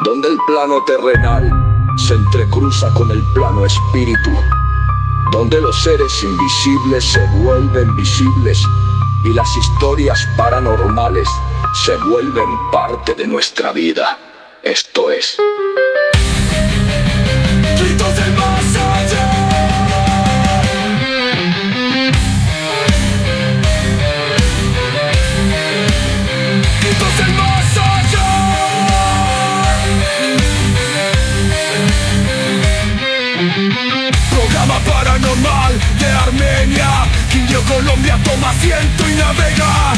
donde el plano terrenal se entrecruza con el plano espíritu, donde los seres invisibles se vuelven visibles y las historias paranormales se vuelven parte de nuestra vida. Esto es Gritos del Más Allá. Gritos del Más Allá. Programa paranormal de Armenia. Quindío, Colombia, toma asiento y navega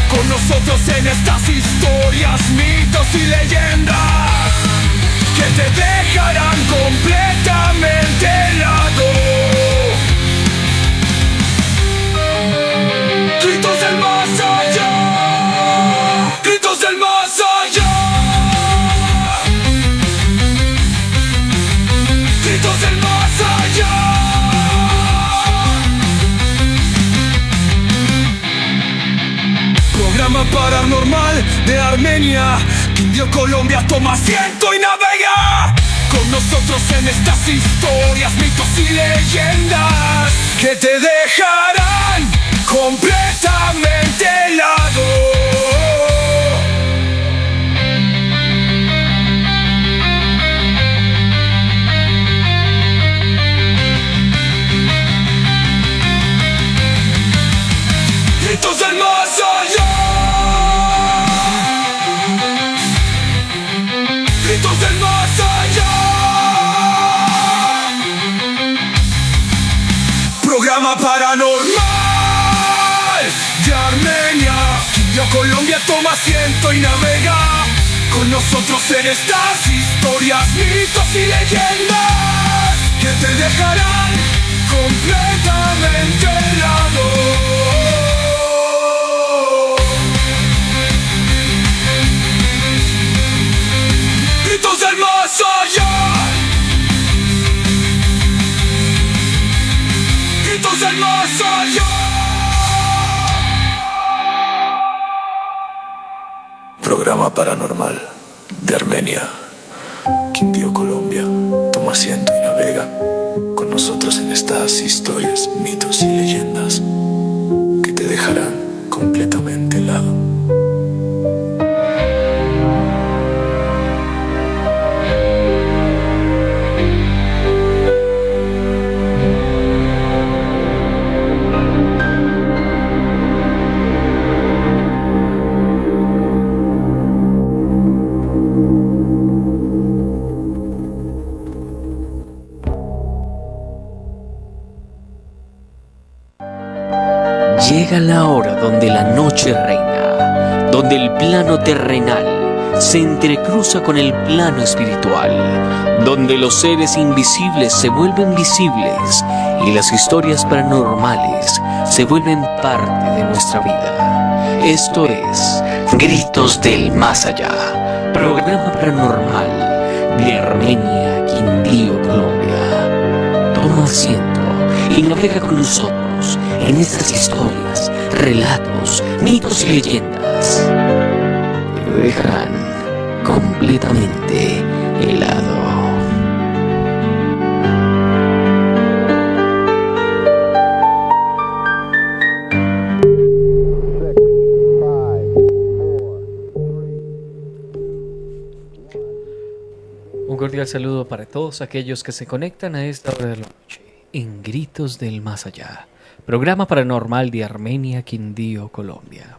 con nosotros en estas historias, mitos y leyendas que te dejarán completamente helado. Gritos del Más Allá. Gritos del Más Allá. Gritos del Más Allá. Programa paranormal de Armenia. Quindío, Colombia, toma asiento y navega con nosotros en estas historias, mitos y leyendas que te dejarán completamente helado. Gritos del Más Allá. Gritos del Más Allá. Programa paranormal de Armenia. Quindío, Colombia, toma asiento y navega con nosotros en estas historias, mitos y leyendas que te dejarán completamente helado. Gritos del Más Allá. Gritos del Más Allá. Programa paranormal de Armenia. Quindío, Colombia, toma asiento y navega con nosotros en estas historias, mitos y leyendas que te dejarán completamente helado. Llega la hora donde la noche reina, donde el plano terrenal se entrecruza con el plano espiritual, donde los seres invisibles se vuelven visibles y las historias paranormales se vuelven parte de nuestra vida. Esto es Gritos del Más Allá, programa paranormal de Armenia, Quindío, Colombia. Toma asiento y navega con nosotros en estas historias, relatos, mitos y leyendas que te dejarán completamente helado. Un cordial saludo para todos aquellos que se conectan a esta hora de la noche en Gritos del Más Allá, programa paranormal de Armenia, Quindío, Colombia.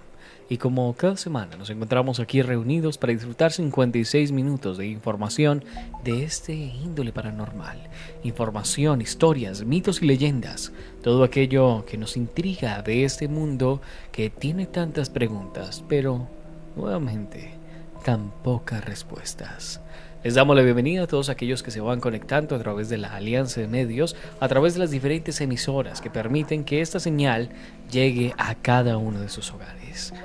Y como cada semana nos encontramos aquí reunidos para disfrutar 56 minutos de información de este índole paranormal. Información, historias, mitos y leyendas. Todo aquello que nos intriga de este mundo que tiene tantas preguntas, pero nuevamente tan pocas respuestas. Les damos la bienvenida a todos aquellos que se van conectando a través de la alianza de medios, a través de las diferentes emisoras que permiten que esta señal llegue a cada uno de sus hogares.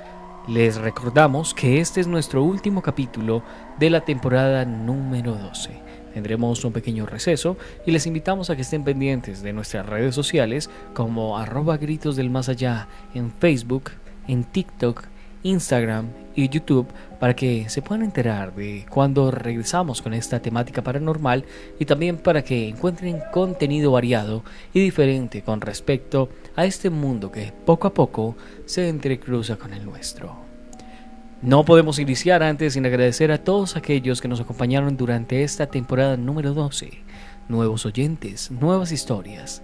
Les recordamos que este es nuestro último capítulo de la temporada número 12. Tendremos un pequeño receso y les invitamos a que estén pendientes de nuestras redes sociales como @Gritos del Más Allá en Facebook, en TikTok, Instagram y YouTube para que se puedan enterar de cuando regresamos con esta temática paranormal y también para que encuentren contenido variado y diferente con respecto a este mundo que poco a poco se entrecruza con el nuestro. No podemos iniciar antes sin agradecer a todos aquellos que nos acompañaron durante esta temporada número 12. Nuevos oyentes, nuevas historias,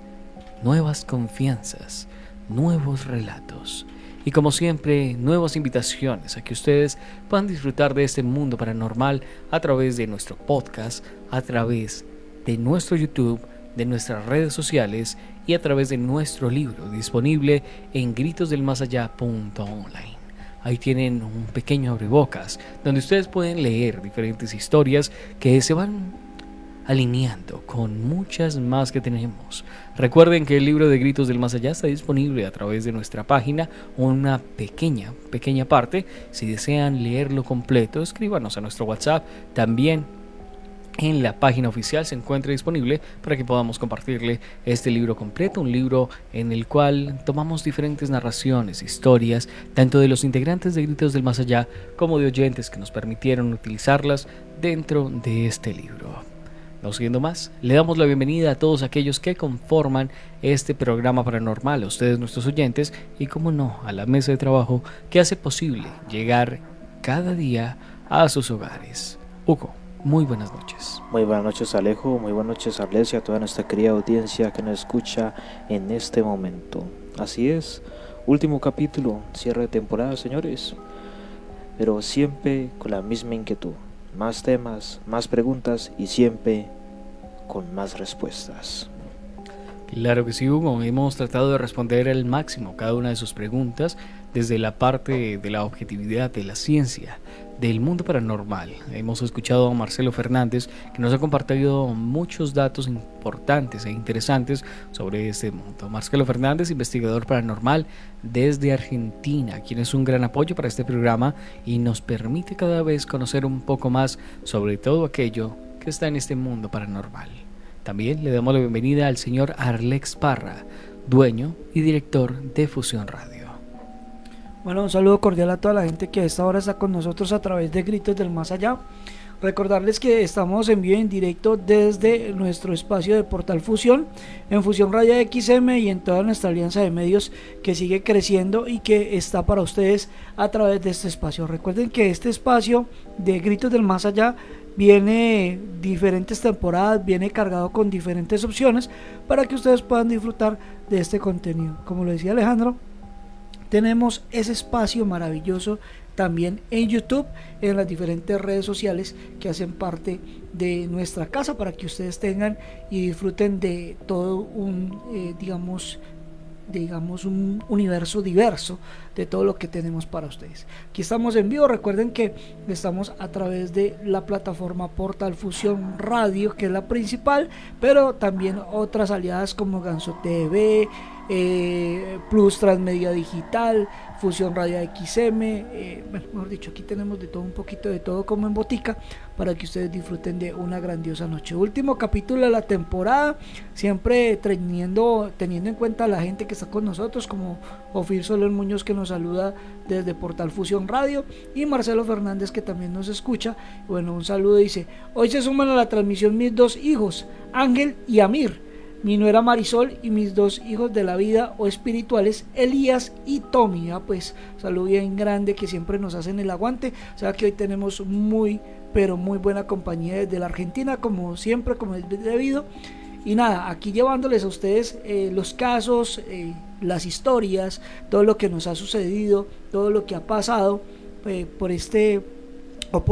nuevas confianzas, nuevos relatos. Y como siempre, nuevas invitaciones a que ustedes puedan disfrutar de este mundo paranormal a través de nuestro podcast, a través de nuestro YouTube, de nuestras redes sociales y a través de nuestro libro disponible en gritosdelmasallá.online. Ahí tienen un pequeño abrebocas donde ustedes pueden leer diferentes historias que se van alineando con muchas más que tenemos. Recuerden que el libro de Gritos del Más Allá está disponible a través de nuestra página, una pequeña parte. Si desean leerlo completo, escríbanos a nuestro WhatsApp. También en la página oficial se encuentra disponible para que podamos compartirle este libro completo, un libro en el cual tomamos diferentes narraciones, historias, tanto de los integrantes de Gritos del Más Allá como de oyentes que nos permitieron utilizarlas dentro de este libro. No siendo más, le damos la bienvenida a todos aquellos que conforman este programa paranormal, a ustedes nuestros oyentes y, como no, a la mesa de trabajo que hace posible llegar cada día a sus hogares. Hugo, muy buenas noches. Muy buenas noches, Alejo, muy buenas noches, Arles, y a toda nuestra querida audiencia que nos escucha en este momento. Así es, último capítulo, cierre de temporada, señores, pero siempre con la misma inquietud. Más temas, más preguntas y siempre con más respuestas. Claro que sí, Hugo. Hemos tratado de responder al máximo cada una de sus preguntas desde la parte de la objetividad, de la ciencia, del mundo paranormal. Hemos escuchado a Marcelo Fernández, que nos ha compartido muchos datos importantes e interesantes sobre este mundo. Marcelo Fernández, investigador paranormal desde Argentina, quien es un gran apoyo para este programa y nos permite cada vez conocer un poco más sobre todo aquello que está en este mundo paranormal. También le damos la bienvenida al señor Arlex Parra, dueño y director de Fusión Radio. Bueno, un saludo cordial a toda la gente que a esta hora está con nosotros a través de Gritos del Más Allá. Recordarles que estamos en vivo en directo desde nuestro espacio de Portal Fusión, en Fusión Radio XM y en toda nuestra alianza de medios que sigue creciendo y que está para ustedes a través de este espacio. Recuerden que este espacio de Gritos del Más Allá viene diferentes temporadas, viene cargado con diferentes opciones para que ustedes puedan disfrutar de este contenido. Como lo decía Alejandro, tenemos ese espacio maravilloso también en YouTube, en las diferentes redes sociales que hacen parte de nuestra casa para que ustedes tengan y disfruten de todo un digamos un universo diverso de todo lo que tenemos para ustedes. Aquí estamos en vivo, recuerden que estamos a través de la plataforma Portal Fusión Radio, que es la principal, pero también otras aliadas como Ganso TV, Plus Transmedia Digital, Fusión Radio XM, mejor dicho, aquí tenemos de todo, un poquito de todo como en botica, para que ustedes disfruten de una grandiosa noche. Último capítulo de la temporada, siempre teniendo en cuenta a la gente que está con nosotros, como Ofir Soler Muñoz, que nos saluda desde Portal Fusión Radio, y Marcelo Fernández, que también nos escucha. Bueno, un saludo, dice: hoy se suman a la transmisión mis dos hijos, Ángel y Amir, mi nuera Marisol y mis dos hijos de la vida o espirituales, Elías y Tommy. Pues saludo bien grande que siempre nos hacen el aguante. O sea que hoy tenemos muy buena compañía desde la Argentina, como siempre, como es debido. Y nada, aquí llevándoles a ustedes los casos, las historias, todo lo que nos ha sucedido, todo lo que ha pasado por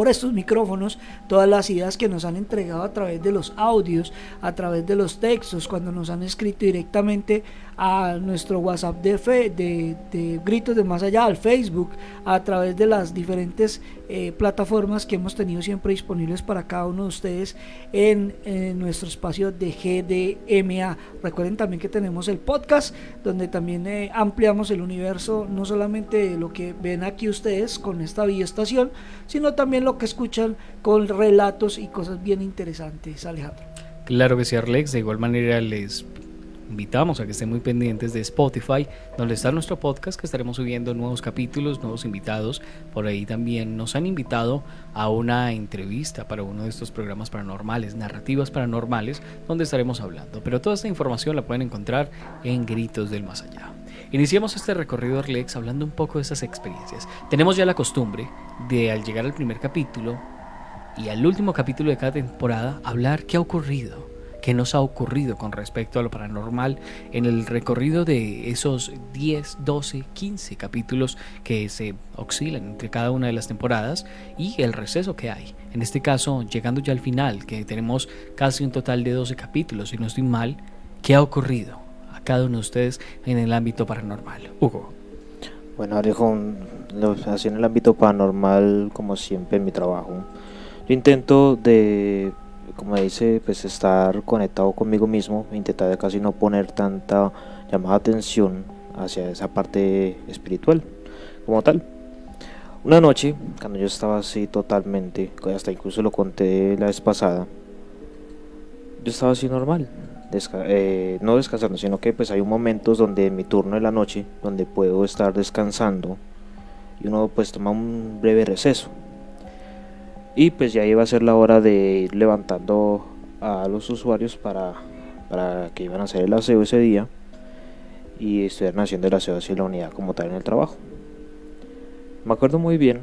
estos micrófonos, todas las ideas que nos han entregado a través de los audios, a través de los textos, cuando nos han escrito directamente a nuestro WhatsApp de Gritos de Más Allá, al Facebook, a través de las diferentes plataformas que hemos tenido siempre disponibles para cada uno de ustedes en nuestro espacio de GDMA. Recuerden también que tenemos el podcast, donde también ampliamos el universo, no solamente lo que ven aquí ustedes con esta videoestación, sino también lo que escuchan con relatos y cosas bien interesantes. Alejandro. Claro que sí, Arlex. De igual manera les invitamos a que estén muy pendientes de Spotify, donde está nuestro podcast, que estaremos subiendo nuevos capítulos, nuevos invitados. Por ahí también nos han invitado a una entrevista para uno de estos programas paranormales, narrativas paranormales, donde estaremos hablando. Pero toda esta información la pueden encontrar en Gritos del Más Allá. Iniciamos este recorrido, Arlex, hablando un poco de esas experiencias. Tenemos ya la costumbre de, al llegar al primer capítulo y al último capítulo de cada temporada, hablar qué ha ocurrido, qué nos ha ocurrido con respecto a lo paranormal en el recorrido de esos 10, 12, 15 capítulos que se oscilan entre cada una de las temporadas y el receso que hay. En este caso, llegando ya al final, que tenemos casi un total de 12 capítulos, si no estoy mal, ¿qué ha ocurrido a cada uno de ustedes en el ámbito paranormal? Hugo. Bueno, Alejo, así en el ámbito paranormal, como siempre en mi trabajo, yo intento de, como dice, pues estar conectado conmigo mismo, intentar de casi no poner tanta llamada atención hacia esa parte espiritual como tal. Una noche, cuando yo estaba así totalmente, hasta incluso lo conté la vez pasada, yo estaba así normal, no descansando, sino que pues hay momentos donde en mi turno de la noche, donde puedo estar descansando y uno pues toma un breve receso. Y pues ya iba a ser la hora de ir levantando a los usuarios para que iban a hacer el aseo ese día y estuvieran haciendo el aseo así en la unidad como tal en el trabajo. Me acuerdo muy bien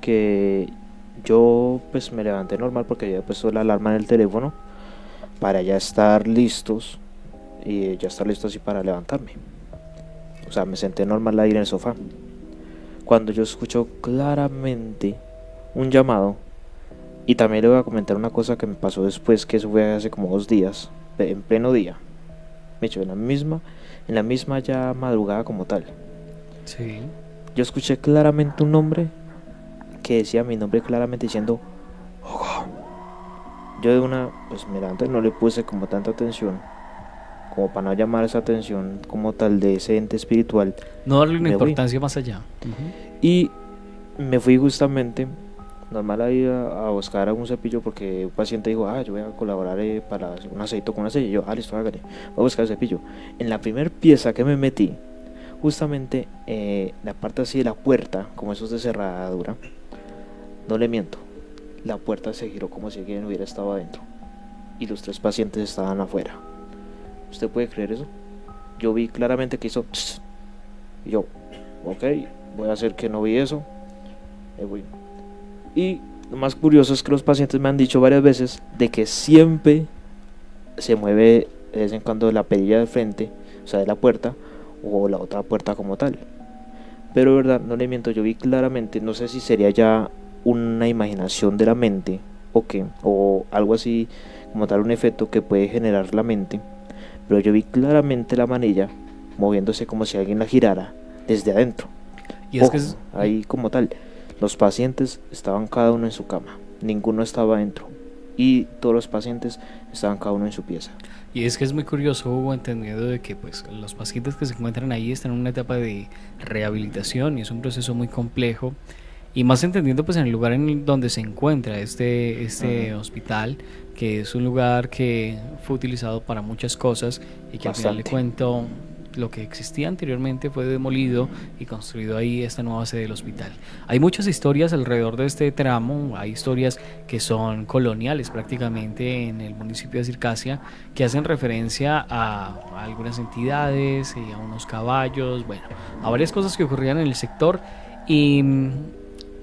que yo pues me levanté normal porque había puesto la alarma en el teléfono para ya estar listos y ya estar listo así para levantarme. O sea, me senté normal ahí en el sofá, cuando yo escucho claramente un llamado. Y también le voy a comentar una cosa que me pasó después, que eso fue hace como 2 días, en pleno día. Me hecho en la misma ya madrugada como tal. Sí. Yo escuché claramente un nombre que decía mi nombre claramente diciendo Hugo. Yo de una, pues me levanté, no le puse como tanta atención, como para no llamar esa atención como tal de ese ente espiritual. No darle una Me fui. importancia más allá. Y me fui justamente normal a ir a buscar algún cepillo, porque un paciente dijo, yo voy a colaborar para un aceite con una silla. Y yo, listo, hágale, voy a buscar el cepillo. En la primer pieza que me metí, justamente la parte así de la puerta, como eso es de cerradura, no le miento, la puerta se giró como si alguien hubiera estado adentro y los 3 pacientes estaban afuera. ¿Usted puede creer eso? Yo vi claramente que hizo pss, y yo, ok, voy a hacer que no vi eso. Y lo más curioso es que los pacientes me han dicho varias veces de que siempre se mueve de vez en cuando la perilla del frente, o sea de la puerta, o la otra puerta como tal. Pero verdad, no le miento, yo vi claramente, no sé si sería ya una imaginación de la mente o qué, o algo así como tal, un efecto que puede generar la mente, pero yo vi claramente la manilla moviéndose como si alguien la girara desde adentro. Y es Ojo, que es, ahí como tal, los pacientes estaban cada uno en su cama, ninguno estaba adentro, y todos los pacientes estaban cada uno en su pieza. Y es que es muy curioso, Hugo, entendiendo de que pues los pacientes que se encuentran ahí están en una etapa de rehabilitación y es un proceso muy complejo, y más entendiendo pues en el lugar en donde se encuentra este hospital, que es un lugar que fue utilizado para muchas cosas y que al final de cuento lo que existía anteriormente fue demolido y construido ahí esta nueva sede del hospital. Hay muchas historias alrededor de este tramo, hay historias que son coloniales prácticamente en el municipio de Circasia, que hacen referencia a algunas entidades y a unos caballos, bueno, a varias cosas que ocurrían en el sector. Y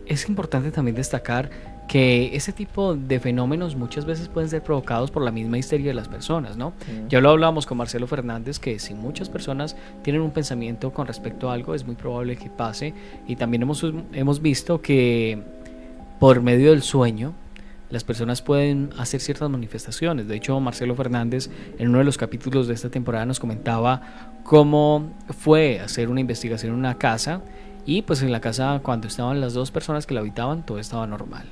es importante también destacar que ese tipo de fenómenos muchas veces pueden ser provocados por la misma histeria de las personas, ¿no? Ya lo hablábamos con Marcelo Fernández, que si muchas personas tienen un pensamiento con respecto a algo, es muy probable que pase. Y también hemos visto que por medio del sueño las personas pueden hacer ciertas manifestaciones. De hecho, Marcelo Fernández en uno de los capítulos de esta temporada nos comentaba cómo fue a hacer una investigación en una casa, y pues en la casa, cuando estaban las 2 personas que la habitaban, todo estaba normal.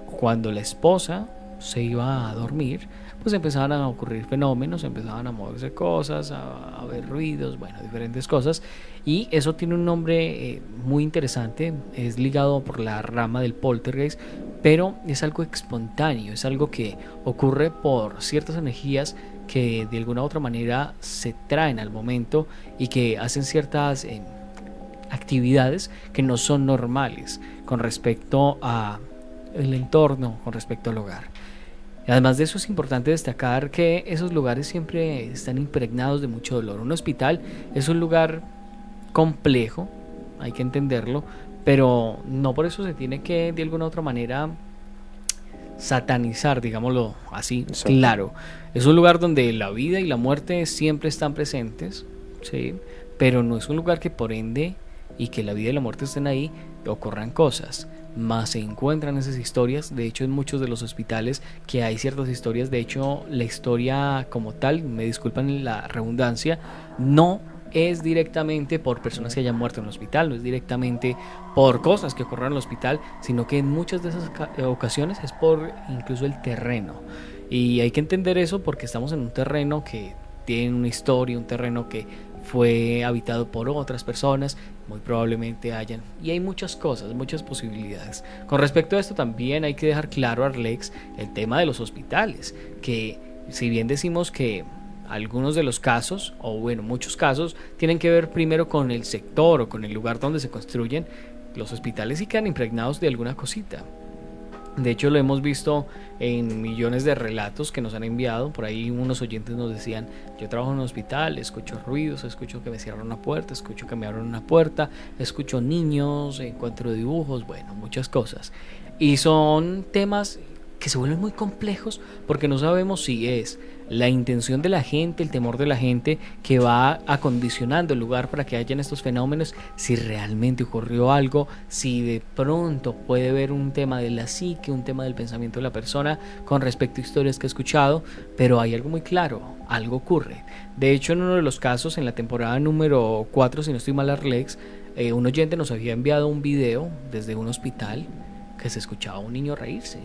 Cuando la esposa se iba a dormir, pues empezaban a ocurrir fenómenos, empezaban a moverse cosas, a ver ruidos, bueno, diferentes cosas. Y eso tiene un nombre muy interesante, es ligado por la rama del poltergeist, pero es algo espontáneo, es algo que ocurre por ciertas energías que de alguna u otra manera se traen al momento y que hacen ciertas actividades que no son normales con respecto a el entorno, con respecto al hogar. Además de eso, es importante destacar que esos lugares siempre están impregnados de mucho dolor. Un hospital es un lugar complejo, hay que entenderlo, pero no por eso se tiene que de alguna u otra manera satanizar, digámoslo así. Exacto. Claro, es un lugar donde la vida y la muerte siempre están presentes, ¿sí? Pero no es un lugar que por ende y que la vida y la muerte estén ahí ocurran cosas, más se encuentran esas historias. De hecho, en muchos de los hospitales que hay ciertas historias, de hecho la historia como tal, me disculpan la redundancia, no es directamente por personas que hayan muerto en el hospital, no es directamente por cosas que ocurran en el hospital, sino que en muchas de esas ocasiones es por incluso el terreno. Y hay que entender eso porque estamos en un terreno que tiene una historia, un terreno que fue habitado por otras personas, muy probablemente hayan, y hay muchas cosas, muchas posibilidades. Con respecto a esto también hay que dejar claro, Arlex, el tema de los hospitales, que si bien decimos que algunos de los casos, o bueno, muchos casos, tienen que ver primero con el sector o con el lugar donde se construyen, los hospitales sí quedan impregnados de alguna cosita. De hecho, lo hemos visto en millones de relatos que nos han enviado. Por ahí unos oyentes nos decían: yo trabajo en un hospital, escucho ruidos, escucho que me cierran una puerta, escucho que me abren una puerta, escucho niños, encuentro dibujos, bueno, muchas cosas. Y son temas que se vuelven muy complejos porque no sabemos si es la intención de la gente, el temor de la gente que va acondicionando el lugar para que hayan estos fenómenos, si realmente ocurrió algo, si de pronto puede haber un tema de la psique, un tema del pensamiento de la persona con respecto a historias que he escuchado, pero hay algo muy claro, algo ocurre. De hecho, en uno de los casos, en la temporada número 4, si no estoy mal, Arlex, un oyente nos había enviado un video desde un hospital que se escuchaba a un niño reírse.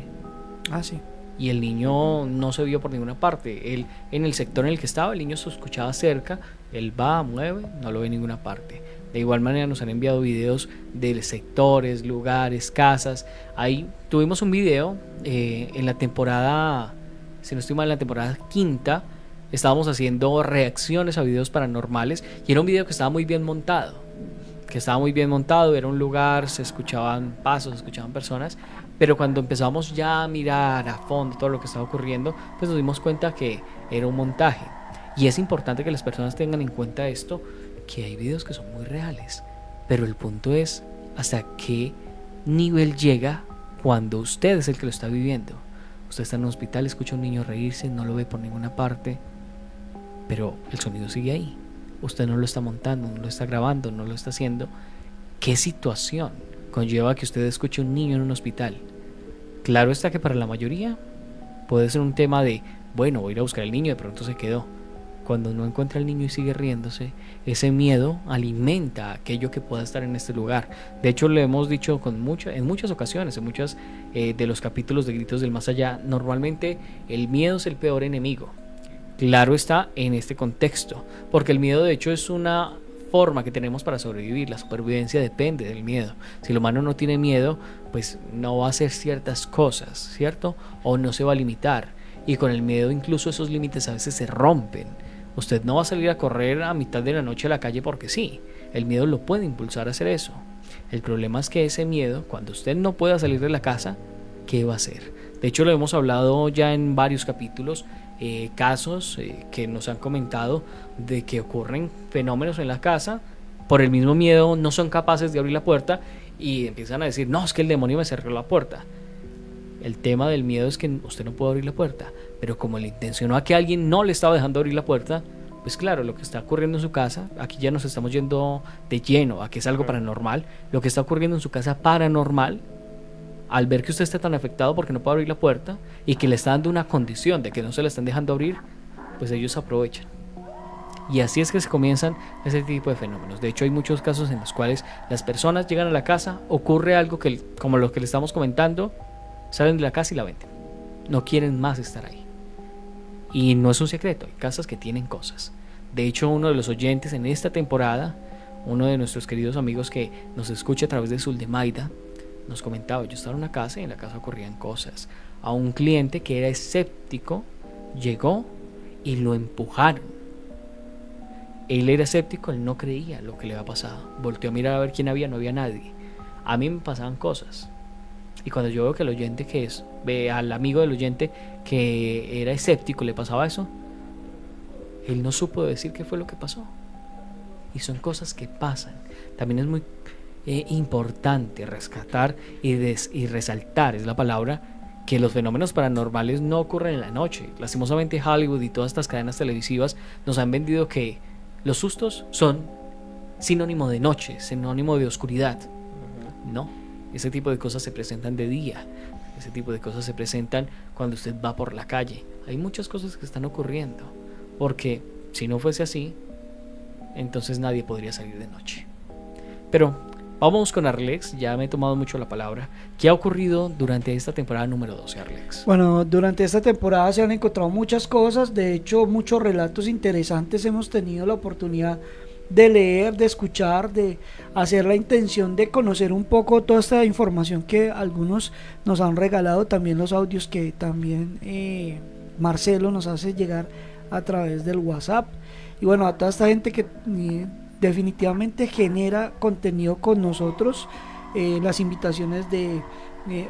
Ah, sí. Y el niño no se vio por ninguna parte. Él, en el sector en el que estaba, el niño se escuchaba cerca, él va, mueve, no lo ve en ninguna parte. De igual manera nos han enviado videos de sectores, lugares, casas. Ahí tuvimos un video en la temporada, si no estoy mal, en la temporada 5, estábamos haciendo reacciones a videos paranormales y era un video que estaba muy bien montado. Era un lugar, se escuchaban pasos, se escuchaban personas, pero cuando empezamos ya a mirar a fondo todo lo que estaba ocurriendo, pues nos dimos cuenta que era un montaje. Y es importante que las personas tengan en cuenta esto, que hay videos que son muy reales, pero el punto es hasta qué nivel llega cuando usted es el que lo está viviendo. Usted está en un hospital, escucha a un niño reírse, no lo ve por ninguna parte, pero el sonido sigue ahí. Usted no lo está montando, no lo está grabando, no lo está haciendo. ¿Qué situación conlleva que usted escuche un niño en un hospital? Claro está que para la mayoría puede ser un tema de, bueno, voy a ir a buscar al niño, de pronto se quedó. Cuando no encuentra al niño y sigue riéndose, ese miedo alimenta aquello que pueda estar en este lugar. De hecho, lo hemos dicho en muchas ocasiones, en muchos de los capítulos de Gritos del Más Allá. Normalmente el miedo es el peor enemigo. Claro está en este contexto, porque el miedo de hecho es una forma que tenemos para sobrevivir. La supervivencia depende del miedo. Si el humano no tiene miedo, pues no va a hacer ciertas cosas, ¿cierto? O no se va a limitar. Y con el miedo incluso esos límites a veces se rompen. Usted no va a salir a correr a mitad de la noche a la calle porque sí. El miedo lo puede impulsar a hacer eso. El problema es que ese miedo, cuando usted no pueda salir de la casa, ¿qué va a hacer? De hecho, lo hemos hablado ya en varios capítulos. Casos que nos han comentado de que ocurren fenómenos en la casa, por el mismo miedo no son capaces de abrir la puerta y empiezan a decir: no, es que el demonio me cerró la puerta. El tema del miedo es que usted no puede abrir la puerta, pero como le intencionó a que alguien no le estaba dejando abrir la puerta, pues claro, lo que está ocurriendo en su casa, aquí ya nos estamos yendo de lleno a que es algo paranormal, lo que está ocurriendo en su casa paranormal, al ver que usted está tan afectado porque no puede abrir la puerta y que le está dando una condición de que no se la están dejando abrir, pues ellos aprovechan. Y así es que se comienzan ese tipo de fenómenos. De hecho, hay muchos casos en los cuales las personas llegan a la casa, ocurre algo que, como lo que le estamos comentando, salen de la casa y la venden. no quieren más estar ahí. Y no es un secreto, hay casas que tienen cosas. De hecho, uno de los oyentes en esta temporada, uno de nuestros queridos amigos que nos escucha a través de Suldemaida, nos comentaba: yo estaba en una casa y en la casa ocurrían cosas. A un cliente que era escéptico llegó y lo empujaron. Él era escéptico, él no creía lo que le había pasado. Volteó a mirar a ver quién había, no había nadie. A mí me pasaban cosas. Y cuando yo veo que el oyente ve al amigo del oyente que era escéptico, le pasaba eso, él no supo decir qué fue lo que pasó. Y son cosas que pasan. También es muy importante rescatar y resaltar, es la palabra, que los fenómenos paranormales no ocurren en la noche. Lastimosamente Hollywood y todas estas cadenas televisivas nos han vendido que los sustos son sinónimo de noche, sinónimo de oscuridad. No, ese tipo de cosas se presentan de día. Ese tipo de cosas se presentan cuando usted va por la calle. Hay muchas cosas que están ocurriendo, porque si no fuese así, entonces nadie podría salir de noche. Pero vamos con Arlex, ya me he tomado mucho la palabra. ¿Qué ha ocurrido durante esta temporada número 12, Arlex? Bueno, durante esta temporada se han encontrado muchas cosas, de hecho muchos relatos interesantes hemos tenido la oportunidad de leer, de escuchar, de hacer la intención de conocer un poco toda esta información que algunos nos han regalado, también los audios que también Marcelo nos hace llegar a través del WhatsApp. Y bueno, a toda esta gente que definitivamente genera contenido con nosotros, las invitaciones de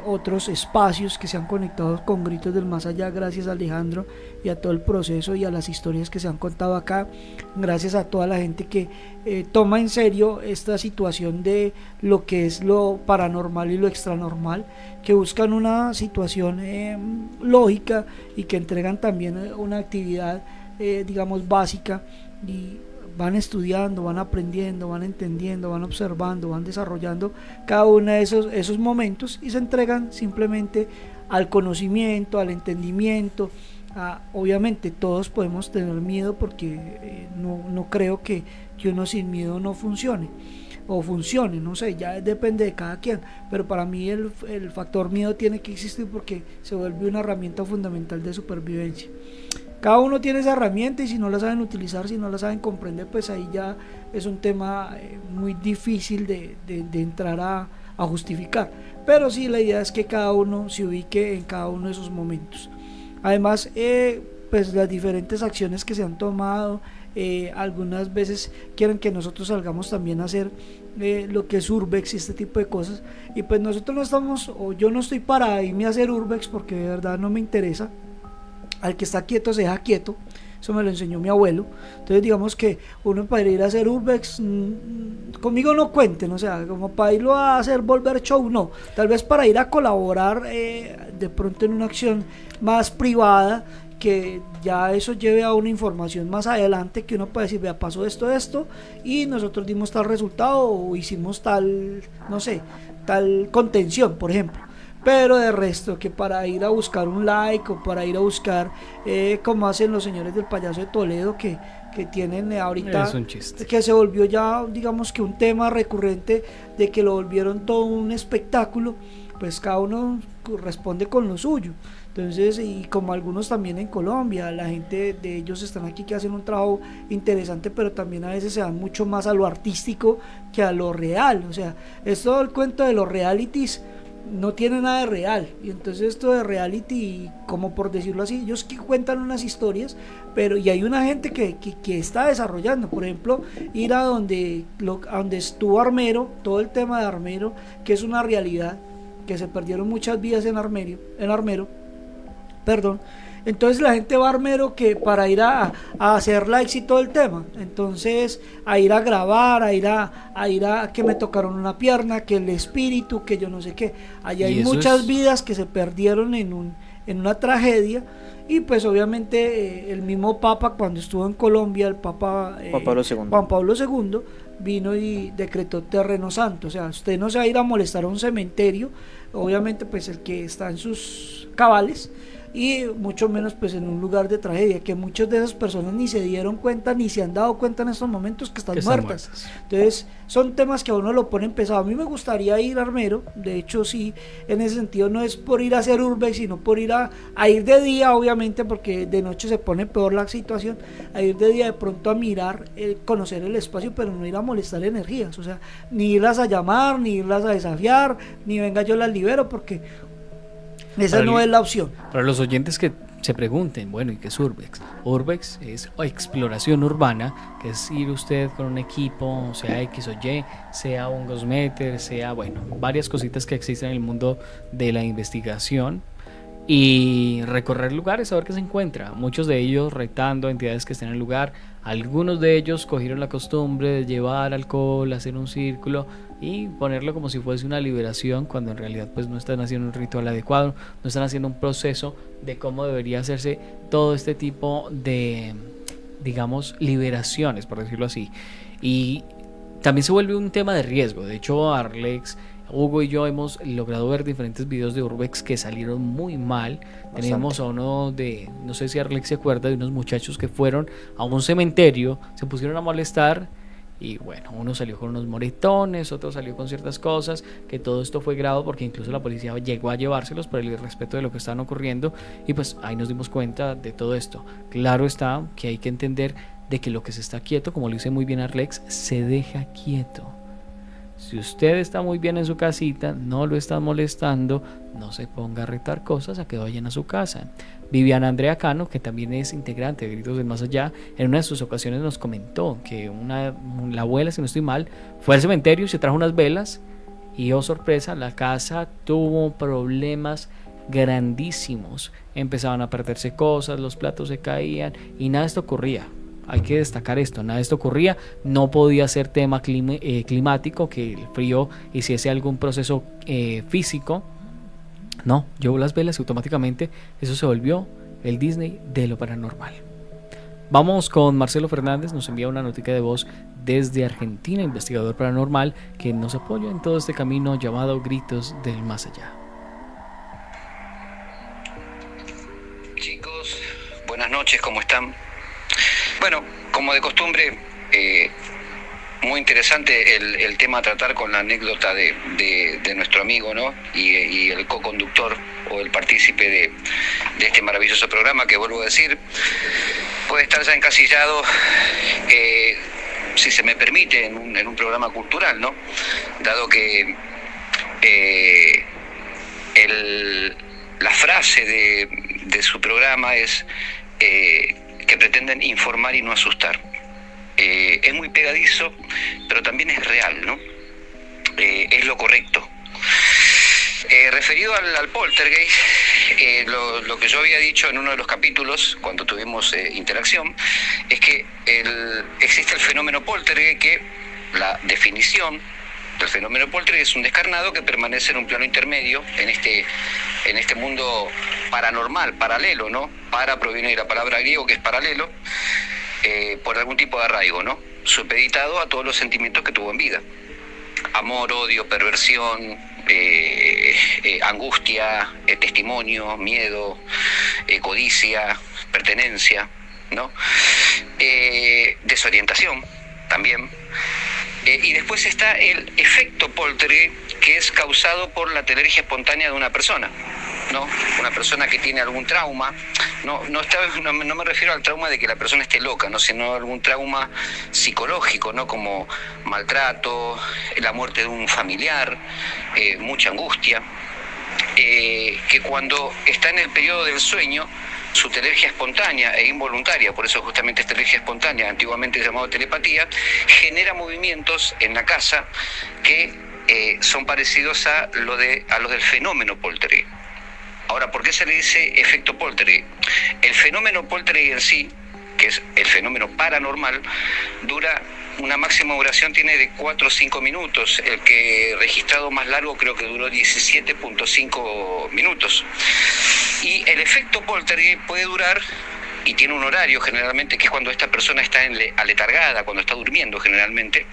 otros espacios que se han conectado con Gritos del Más Allá, gracias a Alejandro y a todo el proceso y a las historias que se han contado acá, gracias a toda la gente que toma en serio esta situación de lo que es lo paranormal y lo extranormal, que buscan una situación lógica y que entregan también una actividad digamos básica, y van estudiando, van aprendiendo, van entendiendo, van observando, van desarrollando cada uno de esos momentos y se entregan simplemente al conocimiento, al entendimiento. Obviamente todos podemos tener miedo, porque no creo que uno sin miedo no funcione o funcione, no sé, ya depende de cada quien, pero para mí el factor miedo tiene que existir porque se vuelve una herramienta fundamental de supervivencia. Cada uno tiene esa herramienta y si no la saben utilizar, si no la saben comprender, pues ahí ya es un tema muy difícil de entrar a justificar. Pero sí, la idea es que cada uno se ubique en cada uno de esos momentos. Además, pues las diferentes acciones que se han tomado, algunas veces quieren que nosotros salgamos también a hacer lo que es urbex y este tipo de cosas, y pues nosotros no estamos, o yo no estoy para irme a hacer urbex porque de verdad no me interesa. Al que está quieto se deja quieto, eso me lo enseñó mi abuelo. Entonces digamos que uno para ir a hacer urbex, conmigo no cuenten, o sea, como para irlo a hacer volver show, no, tal vez para ir a colaborar de pronto en una acción más privada, que ya eso lleve a una información más adelante, que uno puede decir, vea, pasó esto y nosotros dimos tal resultado o hicimos tal, no sé, tal contención, por ejemplo. Pero de resto, que para ir a buscar un like o para ir a buscar como hacen los señores del Payaso de Toledo, que tienen ahorita, es un chiste, que se volvió ya digamos que un tema recurrente, de que lo volvieron todo un espectáculo, pues cada uno responde con lo suyo. Entonces, y como algunos también en Colombia, la gente de ellos están aquí que hacen un trabajo interesante, pero también a veces se dan mucho más a lo artístico que a lo real. O sea, es todo el cuento de los realities, no tiene nada de real, y entonces esto de reality, como por decirlo así, ellos que cuentan unas historias, pero y hay una gente que está desarrollando, por ejemplo, ir a donde estuvo Armero, todo el tema de Armero, que es una realidad, que se perdieron muchas vidas en Armero, perdón. Entonces la gente va a Armero que para ir a hacer likes y todo el tema, entonces a ir a grabar, a ir a que me tocaron una pierna, que el espíritu, que yo no sé qué. Allá hay muchas vidas que se perdieron en una tragedia, y pues obviamente el mismo Papa, cuando estuvo en Colombia, el Papa Juan Pablo II vino y decretó terreno santo. O sea, usted no se va a ir a molestar a un cementerio, obviamente pues el que está en sus cabales, y mucho menos pues en un lugar de tragedia, que muchas de esas personas ni se dieron cuenta ni se han dado cuenta en estos momentos que están muertas. Entonces son temas que a uno lo ponen pesado. A mí me gustaría ir, Armero, de hecho sí, en ese sentido no es por ir a hacer urbex, sino por ir a ir de día, obviamente, porque de noche se pone peor la situación, a ir de día de pronto a mirar, conocer el espacio, pero no ir a molestar energías, o sea, ni irlas a llamar, ni irlas a desafiar, ni venga yo las libero, porque esa no es la opción. Para los oyentes que se pregunten, bueno, ¿y qué es Urbex? Urbex es exploración urbana, que es ir usted con un equipo, sea X o Y, sea un Gosmeter, sea, bueno, varias cositas que existen en el mundo de la investigación, y recorrer lugares a ver qué se encuentra, muchos de ellos retando a entidades que estén en el lugar. Algunos de ellos cogieron la costumbre de llevar alcohol, hacer un círculo y ponerlo como si fuese una liberación, cuando en realidad pues no están haciendo un ritual adecuado, no están haciendo un proceso de cómo debería hacerse todo este tipo de, digamos, liberaciones, por decirlo así. Y también se vuelve un tema de riesgo. De hecho, Arlex, Hugo y yo hemos logrado ver diferentes videos de Urbex que salieron muy mal. Bastante. Tenemos a uno de, no sé si Arlex se acuerda, de unos muchachos que fueron a un cementerio, se pusieron a molestar y bueno, uno salió con unos moretones, otro salió con ciertas cosas, que todo esto fue grabado porque incluso la policía llegó a llevárselos por el irrespeto de lo que estaban ocurriendo, y pues ahí nos dimos cuenta de todo esto. Claro está que hay que entender de que lo que se está quieto, como lo dice muy bien Arlex, se deja quieto. Si usted está muy bien en su casita, no lo está molestando, no se ponga a retar cosas a que vayan a su casa. Viviana Andrea Cano, que también es integrante de Gritos del Más Allá, en una de sus ocasiones nos comentó que la abuela, si no estoy mal, fue al cementerio y se trajo unas velas y, oh sorpresa, la casa tuvo problemas grandísimos. Empezaban a perderse cosas, los platos se caían y nada de esto ocurría. Hay que destacar esto, nada de esto ocurría, no podía ser tema climático, que el frío hiciese algún proceso físico. No, llevó las velas y automáticamente eso se volvió el Disney de lo paranormal. Vamos con Marcelo Fernández, nos envía una notica de voz desde Argentina, investigador paranormal, que nos apoya en todo este camino llamado Gritos del Más Allá. Chicos, buenas noches, ¿cómo están? Bueno, como de costumbre, muy interesante el tema a tratar con la anécdota de nuestro amigo, ¿no? Y el co-conductor o el partícipe de este maravilloso programa, que vuelvo a decir, puede estar ya encasillado, si se me permite, en un programa cultural, ¿no? Dado que la frase de su programa es que pretenden informar y no asustar. Es muy pegadizo, pero también es real, ¿no? Es lo correcto. Referido al poltergeist, lo que yo había dicho en uno de los capítulos, cuando tuvimos interacción, es que existe el fenómeno poltergeist, que la definición del fenómeno poltergeist es un descarnado que permanece en un plano intermedio en este mundo paranormal, paralelo, ¿no? Para proviene de la palabra griego, que es paralelo, por algún tipo de arraigo, ¿no? Supeditado a todos los sentimientos que tuvo en vida: amor, odio, perversión, angustia, testimonio, miedo, codicia, pertenencia, ¿no? Desorientación también. Y después está el efecto poltergeist, que es causado por la telergia espontánea de una persona, ¿no? Una persona que tiene algún trauma, no me refiero al trauma de que la persona esté loca, ¿no? Sino algún trauma psicológico, ¿no? Como maltrato, la muerte de un familiar, mucha angustia, que cuando está en el periodo del sueño, su telergia espontánea e involuntaria, por eso justamente es telergia espontánea, antiguamente llamado telepatía, genera movimientos en la casa que son parecidos a los del fenómeno poltergeist. Ahora, ¿por qué se le dice efecto poltergeist? El fenómeno poltergeist en sí, que es el fenómeno paranormal, dura una máxima duración, tiene de 4 o 5 minutos. El que registrado más largo creo que duró 17.5 minutos. Y el efecto poltergeist puede durar y tiene un horario generalmente, que es cuando esta persona está aletargada, cuando está durmiendo generalmente,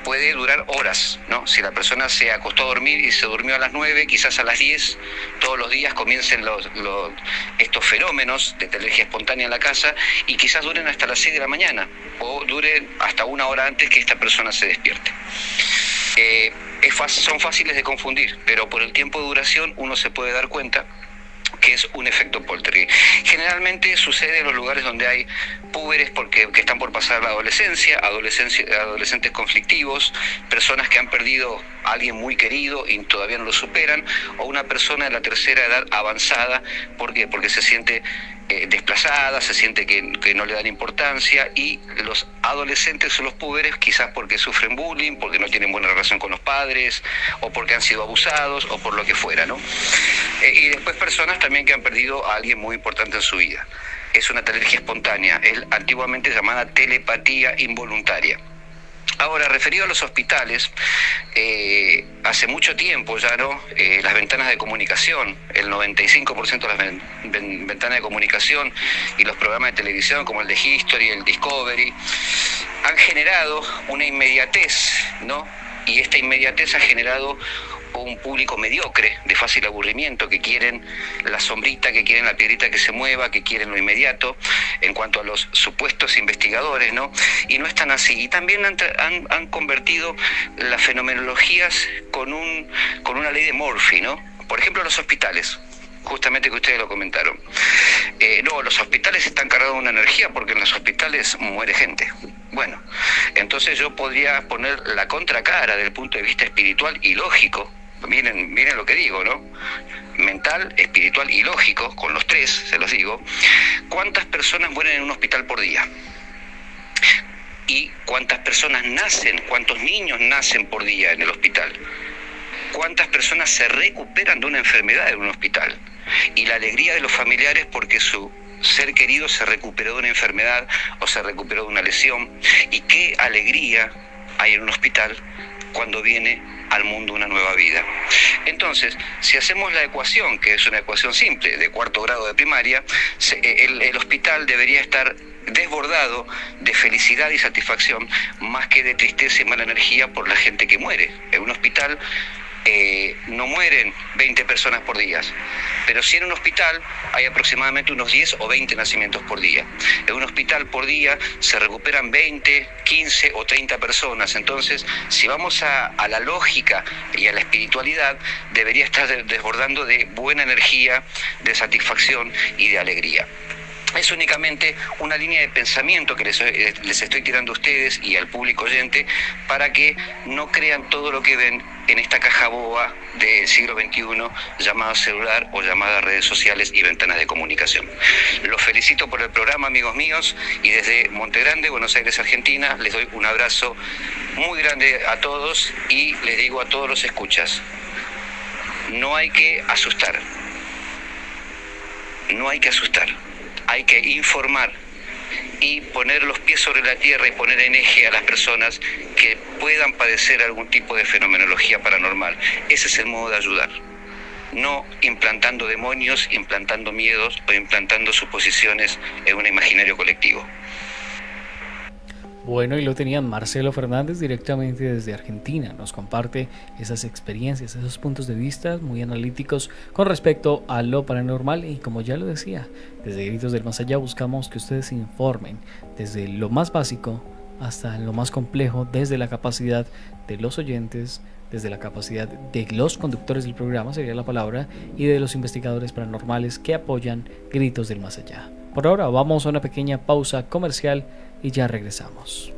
puede durar horas, ¿no? Si la persona se acostó a dormir y se durmió a las 9, quizás a las 10, todos los días comiencen estos fenómenos de telergia espontánea en la casa, y quizás duren hasta las 6 de la mañana, o duren hasta una hora antes que esta persona se despierte. Son fáciles de confundir, pero por el tiempo de duración uno se puede dar cuenta que es un efecto poltergeist. Generalmente sucede en los lugares donde hay púberes que están por pasar la adolescencia, adolescentes conflictivos, personas que han perdido a alguien muy querido y todavía no lo superan, o una persona de la tercera edad avanzada. ¿Por qué? Porque se siente desplazada, se siente que no le dan importancia, y los adolescentes o los púberes quizás porque sufren bullying, porque no tienen buena relación con los padres, o porque han sido abusados, o por lo que fuera, ¿no? Y después personas también que han perdido a alguien muy importante en su vida. Es una telergia espontánea, es antiguamente llamada telepatía involuntaria. Ahora, referido a los hospitales, hace mucho tiempo ya, ¿no? Las ventanas de comunicación, el 95% de las ventanas de comunicación y los programas de televisión como el de History, el Discovery, han generado una inmediatez, ¿no? Y esta inmediatez ha generado un público mediocre, de fácil aburrimiento, que quieren la sombrita, que quieren la piedrita que se mueva, que quieren lo inmediato, en cuanto a los supuestos investigadores, ¿no? Y no están así. Y también han convertido las fenomenologías con una ley de Murphy, ¿no? Por ejemplo, los hospitales, justamente que ustedes lo comentaron. No, los hospitales están cargados de una energía porque en los hospitales muere gente. Bueno, entonces yo podría poner la contracara desde el punto de vista espiritual y lógico. Miren lo que digo, ¿no? Mental, espiritual y lógico, con los tres, se los digo. ¿Cuántas personas mueren en un hospital por día? ¿Y cuántas personas nacen, cuántos niños nacen por día en el hospital? ¿Cuántas personas se recuperan de una enfermedad en un hospital? Y la alegría de los familiares porque su ser querido se recuperó de una enfermedad o se recuperó de una lesión. Y qué alegría hay en un hospital cuando viene al mundo una nueva vida. Entonces, si hacemos la ecuación, que es una ecuación simple de 4º grado de primaria, el hospital debería estar desbordado de felicidad y satisfacción, más que de tristeza y mala energía por la gente que muere. En un hospital no mueren 20 personas por día, pero sí en un hospital hay aproximadamente unos 10 o 20 nacimientos por día. En un hospital por día se recuperan 20, 15 o 30 personas. Entonces, si vamos a la lógica y a la espiritualidad, debería estar desbordando de buena energía, de satisfacción y de alegría. Es únicamente una línea de pensamiento que les estoy tirando a ustedes y al público oyente, para que no crean todo lo que ven en esta caja boba del siglo XXI llamada celular o llamada redes sociales y ventanas de comunicación. Los felicito por el programa, amigos míos, y desde Monte Grande, Buenos Aires, Argentina, les doy un abrazo muy grande a todos y les digo a todos los escuchas: no hay que asustar, no hay que asustar. Hay que informar y poner los pies sobre la tierra y poner en eje a las personas que puedan padecer algún tipo de fenomenología paranormal. Ese es el modo de ayudar. No implantando demonios, implantando miedos o implantando suposiciones en un imaginario colectivo. Bueno, y lo tenían Marcelo Fernández directamente desde Argentina. Nos comparte esas experiencias, esos puntos de vista muy analíticos con respecto a lo paranormal. Y como ya lo decía, desde Gritos del Más Allá buscamos que ustedes se informen desde lo más básico hasta lo más complejo, desde la capacidad de los oyentes, desde la capacidad de los conductores del programa, sería la palabra, y de los investigadores paranormales que apoyan Gritos del Más Allá. Por ahora vamos a una pequeña pausa comercial y ya regresamos.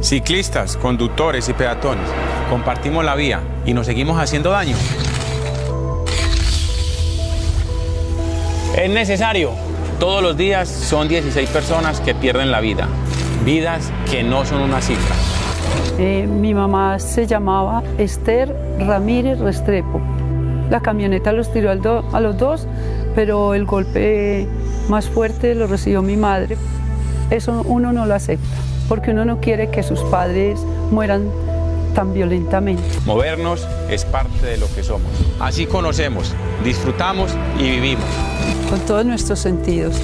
Ciclistas, conductores y peatones, compartimos la vía y nos seguimos haciendo daño. Es necesario. Todos los días son 16 personas que pierden la vida. Vidas que no son una cifra. Mi mamá se llamaba Esther Ramírez Restrepo. La camioneta los tiró a los dos, pero el golpe más fuerte lo recibió mi madre. Eso uno no lo acepta, porque uno no quiere que sus padres mueran tan violentamente. Movernos es parte de lo que somos. Así conocemos, disfrutamos y vivimos. Con todos nuestros sentidos.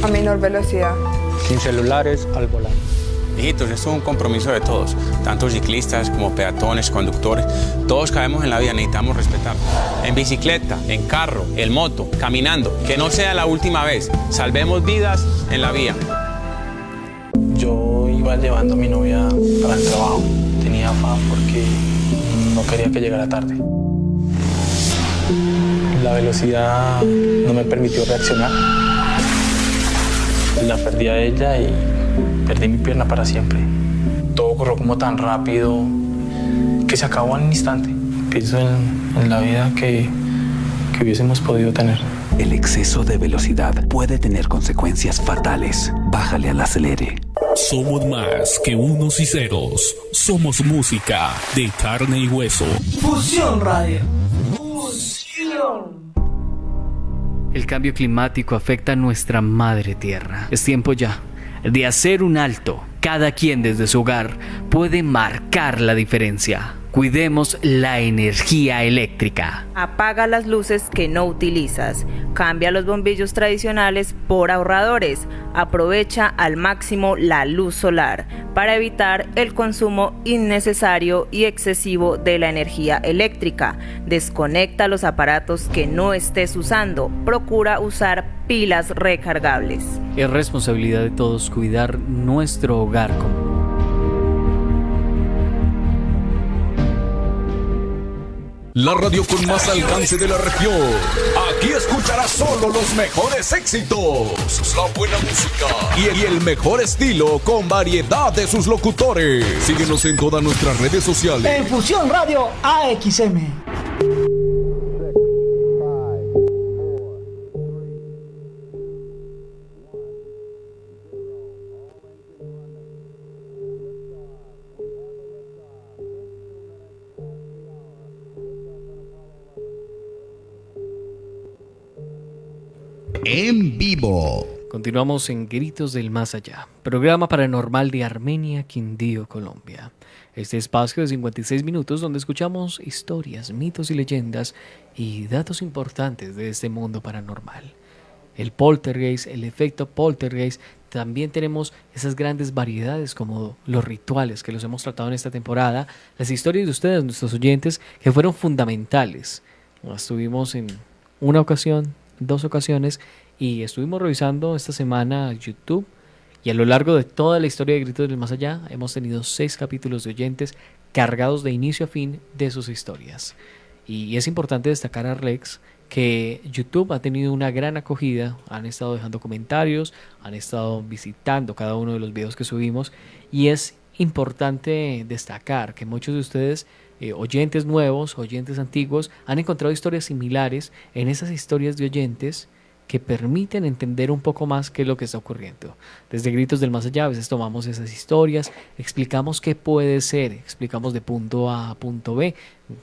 A menor velocidad. Sin celulares al volante. Hijitos, esto es un compromiso de todos, tanto ciclistas como peatones, conductores. Todos caemos en la vida, necesitamos respetar. En bicicleta, en carro, en moto, caminando. Que no sea la última vez. Salvemos vidas en la vía. Yo iba llevando a mi novia para el trabajo. Tenía afán porque no quería que llegara tarde. La velocidad no me permitió reaccionar. La perdí a ella y perdí mi pierna para siempre. Todo ocurrió como tan rápido que se acabó en un instante. Pienso en la vida que hubiésemos podido tener. El exceso de velocidad puede tener consecuencias fatales. Bájale al acelere. Somos más que unos y ceros. Somos música de carne y hueso. Fusión Radio. Fusión. El cambio climático afecta a nuestra madre tierra. Es tiempo ya de hacer un alto. Cada quien desde su hogar puede marcar la diferencia. Cuidemos la energía eléctrica. Apaga las luces que no utilizas. Cambia los bombillos tradicionales por ahorradores. Aprovecha al máximo la luz solar para evitar el consumo innecesario y excesivo de la energía eléctrica. Desconecta los aparatos que no estés usando. Procura usar pilas recargables. Es responsabilidad de todos cuidar nuestro hogar común. La radio con más alcance de la región. Aquí escucharás solo los mejores éxitos, la buena música y el mejor estilo con variedad de sus locutores. Síguenos en todas nuestras redes sociales. En Fusión Radio AXM. En vivo. Continuamos en Gritos del Más Allá, programa paranormal de Armenia, Quindío, Colombia. Este espacio de 56 minutos donde escuchamos historias, mitos y leyendas y datos importantes de este mundo paranormal. El poltergeist, el efecto poltergeist, también tenemos esas grandes variedades como los rituales que los hemos tratado en esta temporada, las historias de ustedes, nuestros oyentes, que fueron fundamentales. Estuvimos en una ocasión, 2 ocasiones, y estuvimos revisando esta semana YouTube, y a lo largo de toda la historia de Gritos del Más Allá hemos tenido 6 capítulos de oyentes cargados de inicio a fin de sus historias. Y es importante destacar a Rex que YouTube ha tenido una gran acogida, han estado dejando comentarios, han estado visitando cada uno de los videos que subimos, y es importante destacar que muchos de ustedes, oyentes nuevos, oyentes antiguos, han encontrado historias similares en esas historias de oyentes que permiten entender un poco más qué es lo que está ocurriendo. Desde Gritos del Más Allá a veces tomamos esas historias, explicamos qué puede ser, explicamos de punto A a punto B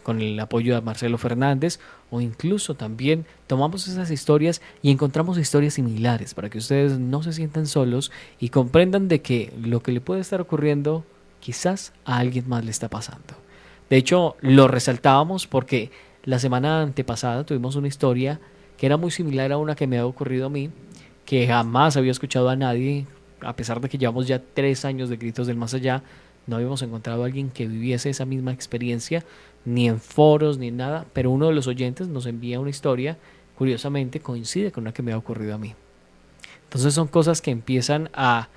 con el apoyo de Marcelo Fernández, o incluso también tomamos esas historias y encontramos historias similares para que ustedes no se sientan solos y comprendan de que lo que le puede estar ocurriendo quizás a alguien más le está pasando. De hecho, lo resaltábamos porque la semana antepasada tuvimos una historia que era muy similar a una que me había ocurrido a mí, que jamás había escuchado a nadie, a pesar de que llevamos ya 3 años de Gritos del Más Allá, no habíamos encontrado a alguien que viviese esa misma experiencia, ni en foros, ni en nada, pero uno de los oyentes nos envía una historia, curiosamente coincide con una que me ha ocurrido a mí. Entonces son cosas que empiezan a,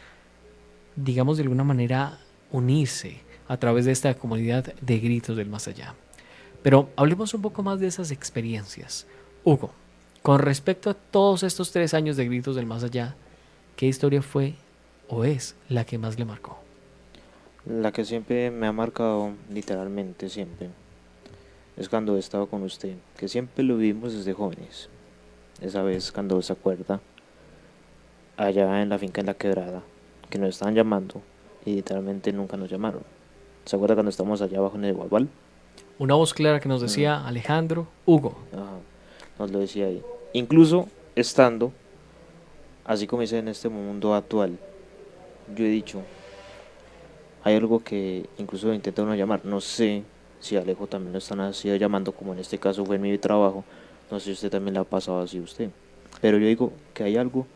digamos de alguna manera, unirse a través de esta comunidad de Gritos del Más Allá. Pero hablemos un poco más de esas experiencias. Hugo, con respecto a todos estos 3 años de Gritos del Más Allá, ¿qué historia fue o es la que más le marcó? La que siempre me ha marcado, literalmente siempre, es cuando he estado con usted, que siempre lo vimos desde jóvenes. Esa vez, cuando se acuerda, allá en la finca en La Quebrada, que nos estaban llamando y literalmente nunca nos llamaron. ¿Se acuerda cuando estábamos allá abajo en el Guagual? Una voz clara que nos decía Alejandro, Hugo. Ajá, nos lo decía ahí. Incluso estando, así como dice en este mundo actual, yo he dicho, hay algo que incluso intenta uno llamar. No sé si Alejo también lo están así llamando, como en este caso fue en mi trabajo. No sé si usted también le ha pasado así a usted. Pero yo digo que hay algo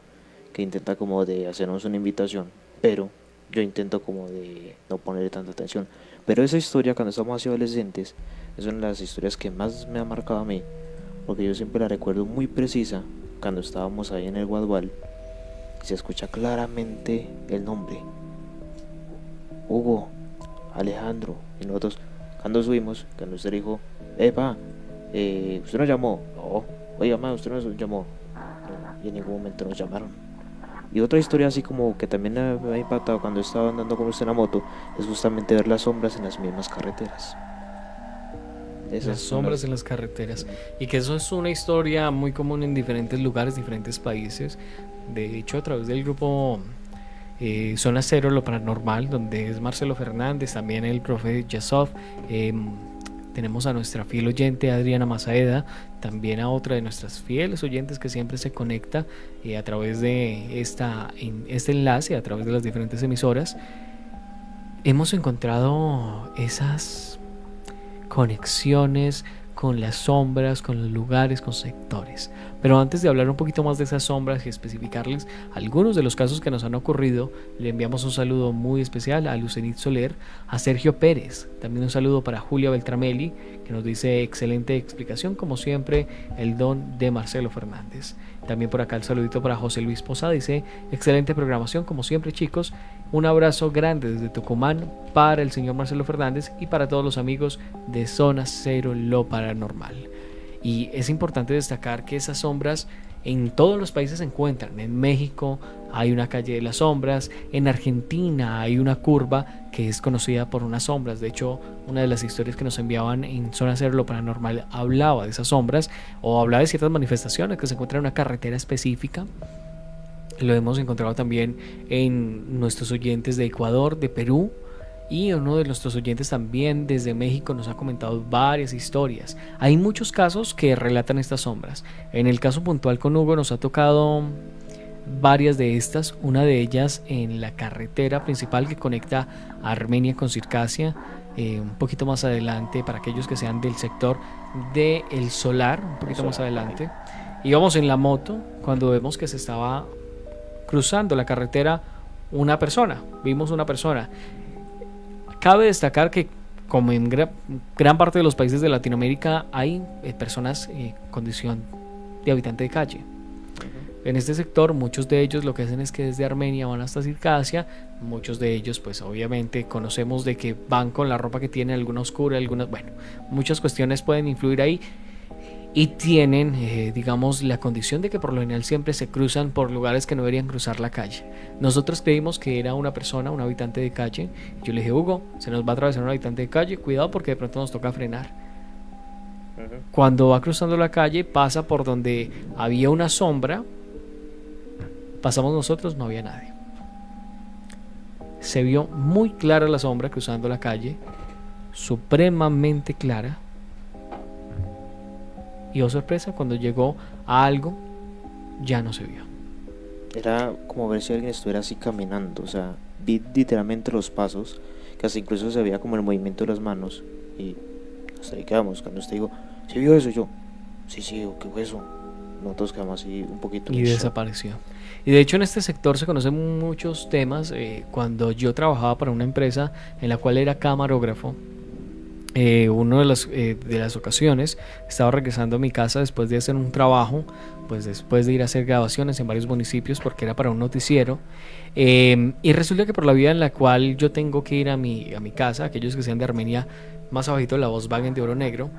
que intenta como de hacernos una invitación, pero yo intento como de no ponerle tanta atención. Pero esa historia, cuando estamos así adolescentes, es una de las historias que más me ha marcado a mí, porque yo siempre la recuerdo muy precisa cuando estábamos ahí en el Guadual y se escucha claramente el nombre: Hugo, Alejandro. Y nosotros, cuando subimos, cuando usted dijo: pa, ¿usted nos llamó? No. Oiga, ma, ¿usted nos llamó? No. Y en ningún momento nos llamaron. Y otra historia así como que también me ha impactado cuando estaba andando con usted en la moto, es justamente ver las sombras en las mismas carreteras. Las sombras en las carreteras. Y que eso es una historia muy común en diferentes lugares, diferentes países. De hecho, a través del grupo Zona Cero, lo paranormal, donde es Marcelo Fernández, también el profe Yasov, tenemos a nuestra fiel oyente Adriana Mazaeda, también a otra de nuestras fieles oyentes que siempre se conecta a través de este enlace, a través de las diferentes emisoras. Hemos encontrado esas conexiones con las sombras, con los lugares, con sectores. Pero antes de hablar un poquito más de esas sombras y especificarles algunos de los casos que nos han ocurrido, le enviamos un saludo muy especial a Lucenit Soler, a Sergio Pérez, también un saludo para Julia Beltramelli, que nos dice: excelente explicación, como siempre, el don de Marcelo Fernández. También por acá el saludito para José Luis Posada, dice: excelente programación, como siempre, chicos. Un abrazo grande desde Tucumán para el señor Marcelo Fernández y para todos los amigos de Zona Cero Lo Paranormal. Y es importante destacar que esas sombras en todos los países se encuentran. En México hay una calle de las sombras, en Argentina hay una curva que es conocida por unas sombras. De hecho, una de las historias que nos enviaban en Zona Cero Lo Paranormal hablaba de esas sombras, o hablaba de ciertas manifestaciones que se encuentran en una carretera específica. Lo hemos encontrado también en nuestros oyentes de Ecuador, de Perú, y uno de nuestros oyentes también desde México nos ha comentado varias historias. Hay muchos casos que relatan estas sombras. En el caso puntual con Hugo nos ha tocado varias de estas, una de ellas en la carretera principal que conecta a Armenia con Circasia, un poquito más adelante, para aquellos que sean del sector de El Solar, un poquito más adelante. Íbamos en la moto cuando vemos que se estaba cruzando la carretera una persona, vimos una persona. Cabe destacar que, como en gran parte de los países de Latinoamérica, hay personas en condición de habitante de calle. En este sector, muchos de ellos lo que hacen es que desde Armenia van hasta Circasia. Muchos de ellos, pues obviamente conocemos de que van con la ropa que tienen, alguna oscura, algunas, bueno, muchas cuestiones pueden influir ahí. Y tienen, digamos, la condición de que por lo general siempre se cruzan por lugares que no deberían cruzar la calle. Nosotros creímos que era una persona, un habitante de calle. Yo le dije: Hugo, se nos va a atravesar un habitante de calle, cuidado porque de pronto nos toca frenar. Cuando va cruzando la calle, pasa por donde había una sombra. Pasamos nosotros, no había nadie. Se vio muy clara la sombra cruzando la calle, supremamente clara. Y oh sorpresa, cuando llegó a algo, ya no se vio. Era como ver si alguien estuviera así caminando. O sea, vi literalmente los pasos, que hasta incluso se veía como el movimiento de las manos. Y hasta ahí quedamos. Cuando usted dijo: ¿sí vio eso? Yo: sí, ¿qué fue eso? Nosotros quedamos así un poquito. Y desapareció. Y de hecho en este sector se conocen muchos temas. Cuando yo trabajaba para una empresa en la cual era camarógrafo, una de las ocasiones estaba regresando a mi casa después de hacer un trabajo, pues después de ir a hacer grabaciones en varios municipios porque era para un noticiero, y resulta que por la vía en la cual yo tengo que ir a mi casa, aquellos que sean de Armenia, más abajito la Volkswagen de Oro Negro,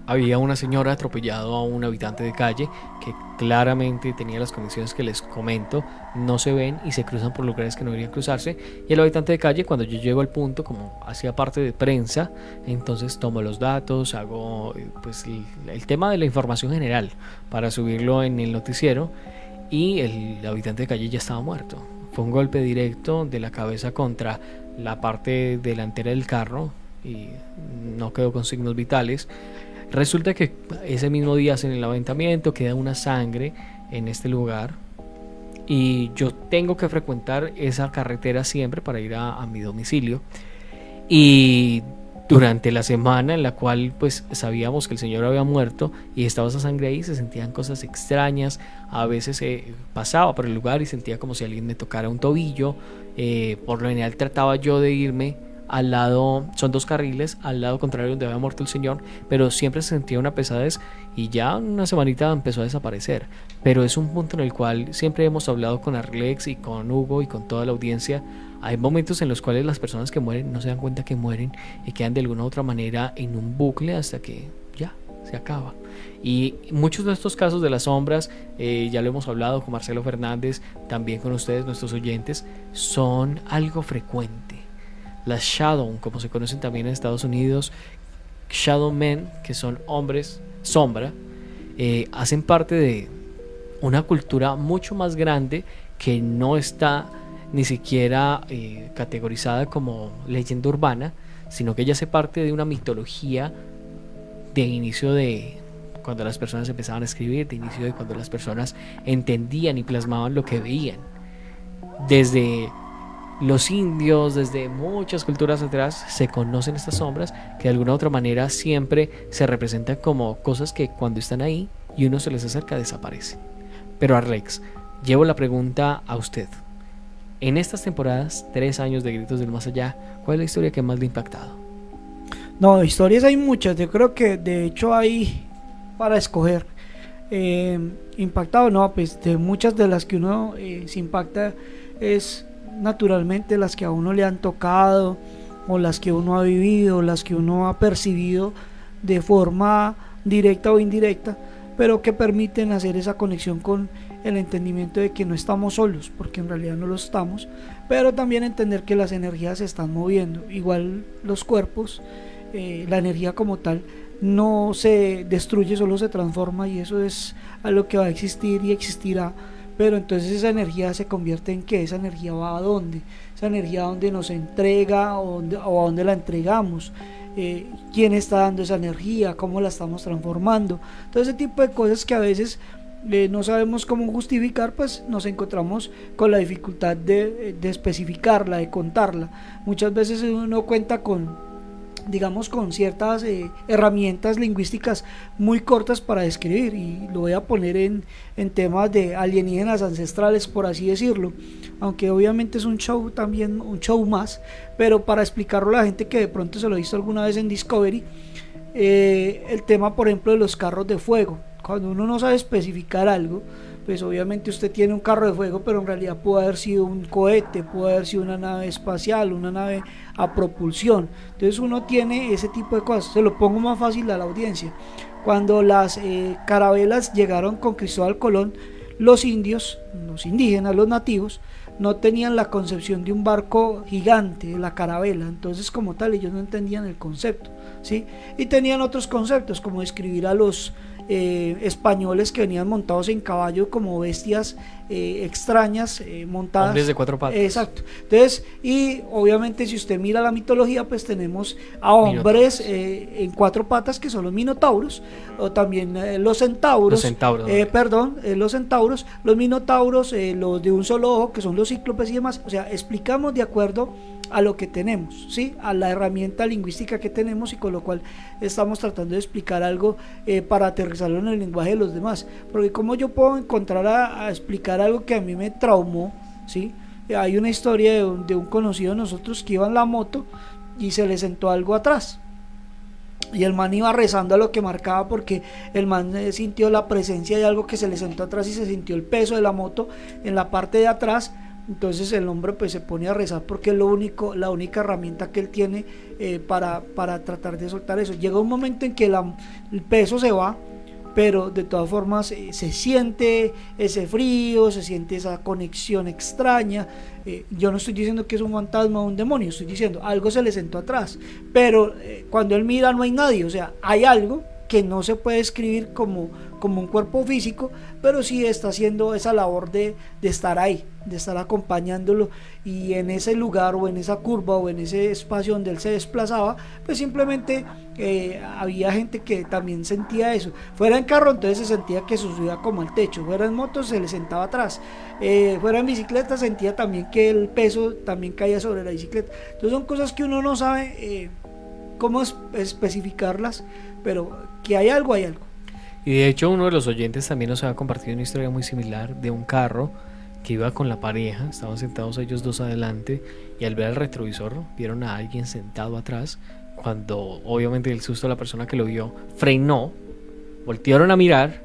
había una señora atropellado a un habitante de calle que claramente tenía las condiciones que les comento, no se ven y se cruzan por lugares que no deberían cruzarse. Y el habitante de calle, cuando yo llego al punto, como hacía parte de prensa, entonces tomo los datos, hago pues el tema de la información general para subirlo en el noticiero, y el habitante de calle ya estaba muerto. Fue un golpe directo de la cabeza contra la parte delantera del carro y no quedó con signos vitales. Resulta que ese mismo día hacen el levantamiento, queda una sangre en este lugar y yo tengo que frecuentar esa carretera siempre para ir a mi domicilio. Y durante la semana en la cual pues sabíamos que el señor había muerto y estaba esa sangre ahí, se sentían cosas extrañas. A veces pasaba por el lugar y sentía como si alguien me tocara un tobillo. Por lo general trataba yo de irme al lado, son 2 carriles, al lado contrario donde había muerto el señor, pero siempre se sentía una pesadez y ya una semanita empezó a desaparecer. Pero es un punto en el cual siempre hemos hablado con Arlex y con Hugo y con toda la audiencia. Hay momentos en los cuales las personas que mueren no se dan cuenta que mueren y quedan de alguna u otra manera en un bucle hasta que ya se acaba. Y muchos de estos casos de las sombras, ya lo hemos hablado con Marcelo Fernández, también con ustedes, nuestros oyentes, son algo frecuente. Las Shadow, como se conocen también en Estados Unidos, Shadow Men, que son hombres sombra, hacen parte de una cultura mucho más grande que no está ni siquiera categorizada como leyenda urbana, sino que ya hace parte de una mitología de inicio de cuando las personas empezaban a escribir, de inicio de cuando las personas entendían y plasmaban lo que veían. Desde los indios, desde muchas culturas atrás, se conocen estas sombras que de alguna u otra manera siempre se representan como cosas que cuando están ahí y uno se les acerca desaparecen. Pero Arlex, llevo la pregunta a usted. En estas temporadas, 3 años de Gritos del Más Allá, ¿cuál es la historia que más le ha impactado? No, historias hay muchas, yo creo que de hecho hay para escoger. Impactado, no, pues de muchas de las que uno se impacta es naturalmente las que a uno le han tocado, o las que uno ha vivido, las que uno ha percibido de forma directa o indirecta, pero que permiten hacer esa conexión con el entendimiento de que no estamos solos, porque en realidad no lo estamos, pero también entender que las energías se están moviendo, igual los cuerpos, la energía como tal no se destruye, solo se transforma, y eso es a lo que va a existir y existirá. Pero entonces esa energía se convierte en ¿qué? Esa energía va a dónde, esa energía a dónde nos entrega o a dónde la entregamos, quién está dando esa energía, cómo la estamos transformando, todo ese tipo de cosas que a veces no sabemos cómo justificar, pues nos encontramos con la dificultad de especificarla, de contarla. Muchas veces uno cuenta con, digamos, con ciertas herramientas lingüísticas muy cortas para describir, y lo voy a poner en temas de alienígenas ancestrales, por así decirlo, aunque obviamente es un show también, un show más, pero para explicarlo a la gente que de pronto se lo ha visto alguna vez en Discovery, el tema por ejemplo de los carros de fuego. Cuando uno no sabe especificar algo, pues obviamente usted tiene un carro de fuego, pero en realidad puede haber sido un cohete, puede haber sido una nave espacial, una nave a propulsión. Entonces uno tiene ese tipo de cosas. Se lo pongo más fácil a la audiencia. Cuando las carabelas llegaron con Cristóbal Colón, los indios, los indígenas, los nativos, no tenían la concepción de un barco gigante, la carabela. Entonces como tal ellos no entendían el concepto, ¿sí? Y tenían otros conceptos, como describir a los españoles que venían montados en caballo como bestias extrañas, montadas, hombres de 4 patas. Exacto. Entonces, y obviamente si usted mira la mitología, pues tenemos a hombres en 4 patas que son los minotauros, o también los centauros, los centauros, los minotauros, los de un solo ojo que son los cíclopes y demás. O sea, explicamos de acuerdo a lo que tenemos, ¿sí? A la herramienta lingüística que tenemos, y con lo cual estamos tratando de explicar algo para aterrizarlo en el lenguaje de los demás, porque como yo puedo encontrar a explicar algo que a mí me traumó, ¿sí? Hay una historia de un conocido de nosotros que iba en la moto y se le sentó algo atrás, y el man iba rezando a lo que marcaba, porque el man sintió la presencia de algo que se le sentó atrás, y se sintió el peso de la moto en la parte de atrás. Entonces el hombre pues se pone a rezar, porque es la única herramienta que él tiene para tratar de soltar eso. Llega un momento en que el peso se va, pero de todas formas se siente ese frío, se siente esa conexión extraña. Yo no estoy diciendo que es un fantasma o un demonio, estoy diciendo algo se le sentó atrás, pero cuando él mira no hay nadie, o sea, hay algo, que no se puede describir como un cuerpo físico, pero sí está haciendo esa labor de estar ahí, de estar acompañándolo, y en ese lugar o en esa curva o en ese espacio donde él se desplazaba, pues simplemente había gente que también sentía eso. Fuera en carro, entonces se sentía que se subía como al techo; fuera en moto, se le sentaba atrás; fuera en bicicleta, sentía también que el peso también caía sobre la bicicleta. Entonces son cosas que uno no sabe cómo especificarlas, pero que hay algo, hay algo. Y de hecho uno de los oyentes también nos ha compartido una historia muy similar de un carro que iba con la pareja, estaban sentados ellos dos adelante, y al ver el retrovisor vieron a alguien sentado atrás. Cuando obviamente el susto de la persona que lo vio frenó, voltearon a mirar,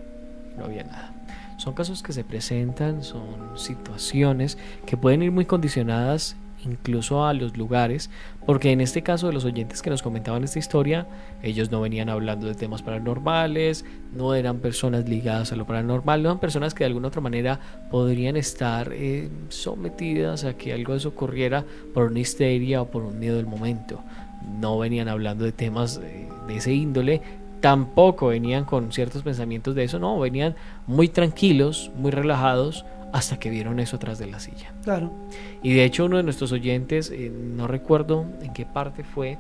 no había nada. Son casos que se presentan, son situaciones que pueden ir muy condicionadas incluso a los lugares, porque en este caso de los oyentes que nos comentaban esta historia, ellos no venían hablando de temas paranormales, no eran personas ligadas a lo paranormal, no eran personas que de alguna otra manera podrían estar sometidas a que algo de eso ocurriera por una histeria o por un miedo del momento. No venían hablando de temas de ese índole, tampoco venían con ciertos pensamientos de eso, no, venían muy tranquilos, muy relajados, hasta que vieron eso atrás de la silla. Claro. Y de hecho uno de nuestros oyentes, no recuerdo en qué parte fue,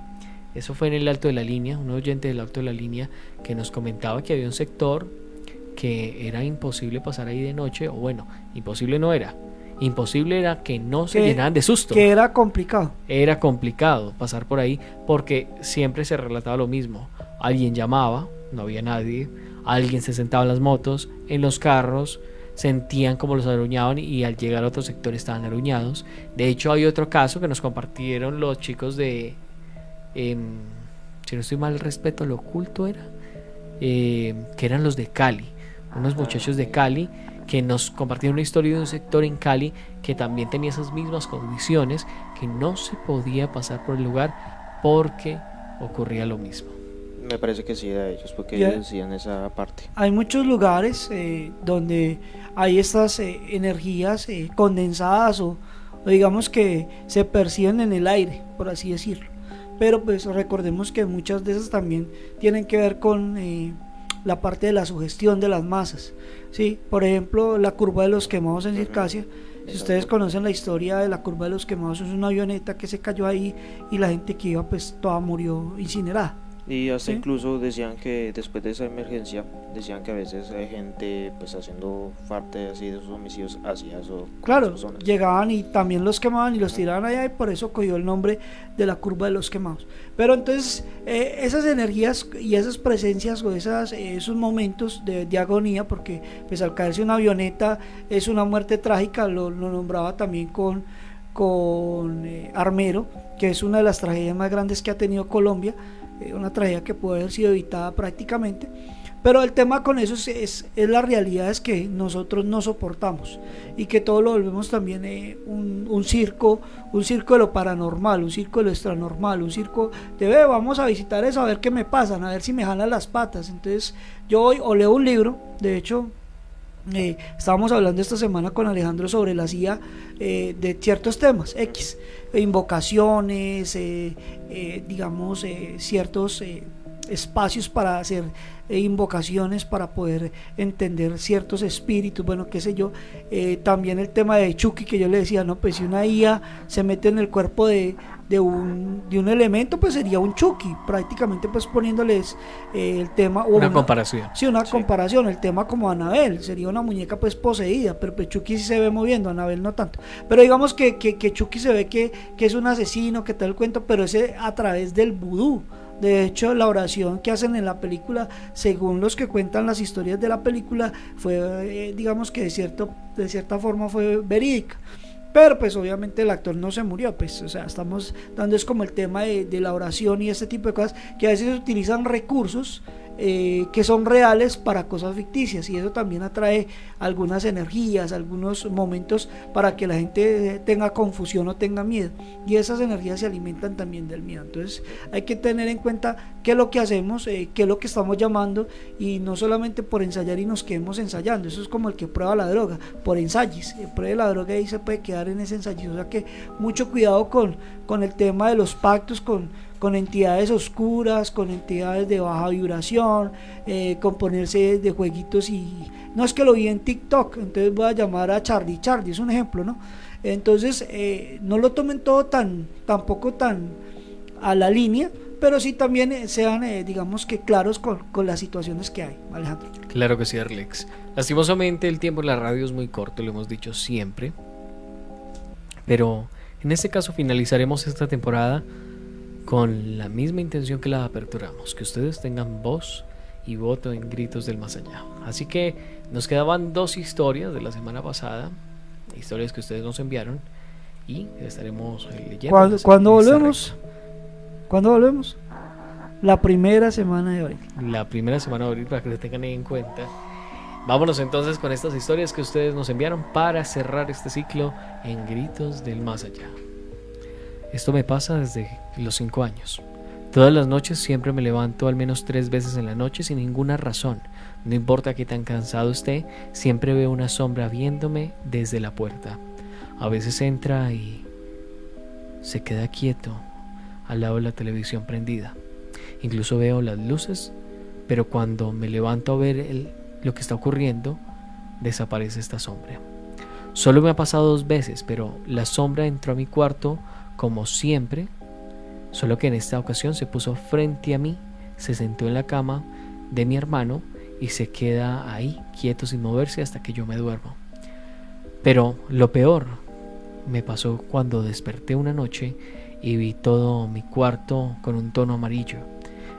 eso fue en el Alto de la Línea, un oyente del Alto de la Línea que nos comentaba que había un sector que era imposible pasar ahí de noche, o bueno, imposible no era, imposible era que no se llenaran de susto. Que era complicado. Era complicado pasar por ahí porque siempre se relataba lo mismo. Alguien llamaba, no había nadie, alguien se sentaba en las motos, en los carros, sentían como los aruñaban y al llegar a otro sector estaban aruñados. De hecho hay otro caso que nos compartieron los chicos de si no estoy mal, Respeto al Oculto era, que eran los de Cali, unos muchachos de Cali que nos compartieron una historia de un sector en Cali que también tenía esas mismas condiciones, que no se podía pasar por el lugar porque ocurría lo mismo. Me parece que sí era ellos, porque ellos decían esa parte. Hay muchos lugares donde hay estas energías condensadas o digamos que se perciben en el aire, por así decirlo. Pero pues recordemos que muchas de esas también tienen que ver con la parte de la sugestión de las masas, ¿sí? Por ejemplo, la curva de los quemados en Circasia. Si ustedes conocen la historia de la curva de los quemados, es una avioneta que se cayó ahí y la gente que iba pues toda murió incinerada. Y hasta incluso decían que después de esa emergencia, decían que a veces hay gente pues haciendo parte así de sus homicidios hacia eso. Claro, llegaban y también los quemaban y los tiraban allá, y por eso cogió el nombre de la curva de los quemados. Pero entonces esas energías y esas presencias o esos momentos de agonía, porque pues al caerse una avioneta es una muerte trágica, lo nombraba también con Armero, que es una de las tragedias más grandes que ha tenido Colombia, una tragedia que puede haber sido evitada prácticamente. Pero el tema con eso es la realidad, es que nosotros no soportamos y que todo lo volvemos también un circo de lo paranormal, un circo de lo extranormal, un circo de vamos a visitar eso, a ver qué me pasan, a ver si me jalan las patas. Entonces yo hoy o leo un libro, de hecho estábamos hablando esta semana con Alejandro sobre la CIA, de ciertos temas X, invocaciones, digamos ciertos espacios para hacer invocaciones para poder entender ciertos espíritus, bueno, qué sé yo. También el tema de Chucky, que yo le decía, no, pues si una IA se mete en el cuerpo de un elemento, pues sería un Chucky, prácticamente, pues poniéndoles el tema, una comparación. Sí, una comparación, el tema como Anabel, sería una muñeca pues poseída, pero pues Chucky sí se ve moviendo, Anabel no tanto. Pero digamos que Chucky se ve que es un asesino, que tal el cuento, pero ese a través del vudú. De hecho, la oración que hacen en la película, según los que cuentan las historias de la película, fue, digamos que de cierta forma fue verídica. Pero pues obviamente el actor no se murió, pues, o sea, estamos dando es como el tema de la oración y este tipo de cosas, que a veces utilizan recursos que son reales para cosas ficticias, y eso también atrae algunas energías, algunos momentos para que la gente tenga confusión o tenga miedo, y esas energías se alimentan también del miedo. Entonces hay que tener en cuenta qué es lo que hacemos, qué es lo que estamos llamando, y no solamente por ensayar y nos quedemos ensayando. Eso es como el que prueba la droga, por ensayos, pruebe la droga y se puede quedar en ese ensayo. O sea que mucho cuidado con el tema de los pactos, con con entidades oscuras, con entidades de baja vibración, con ponerse de jueguitos y no es que lo vi en TikTok, entonces voy a llamar a Charlie, es un ejemplo, ¿no? Entonces no lo tomen todo tampoco tan a la línea, pero sí también sean digamos que claros con las situaciones que hay, Alejandro. Claro que sí, Arlex. Lastimosamente el tiempo en la radio es muy corto, lo hemos dicho siempre, pero en este caso finalizaremos esta temporada con la misma intención que la aperturamos, que ustedes tengan voz y voto en Gritos del Más Allá. Así que nos quedaban 2 historias de la semana pasada, historias que ustedes nos enviaron, y estaremos leyendo. ¿Cuándo volvemos? ¿Cuándo volvemos? La primera semana de abril. La primera semana de abril, para que lo tengan en cuenta. Vámonos entonces con estas historias que ustedes nos enviaron para cerrar este ciclo en Gritos del Más Allá. Esto me pasa desde los 5 años. Todas las noches siempre me levanto al menos 3 veces en la noche sin ninguna razón. No importa qué tan cansado esté, siempre veo una sombra viéndome desde la puerta. A veces entra y se queda quieto al lado de la televisión prendida. Incluso veo las luces, pero cuando me levanto a ver lo que está ocurriendo, desaparece esta sombra. Solo me ha pasado 2 veces, pero la sombra entró a mi cuarto como siempre, solo que en esta ocasión se puso frente a mí, se sentó en la cama de mi hermano y se queda ahí, quieto sin moverse hasta que yo me duermo. Pero lo peor me pasó cuando desperté una noche y vi todo mi cuarto con un tono amarillo,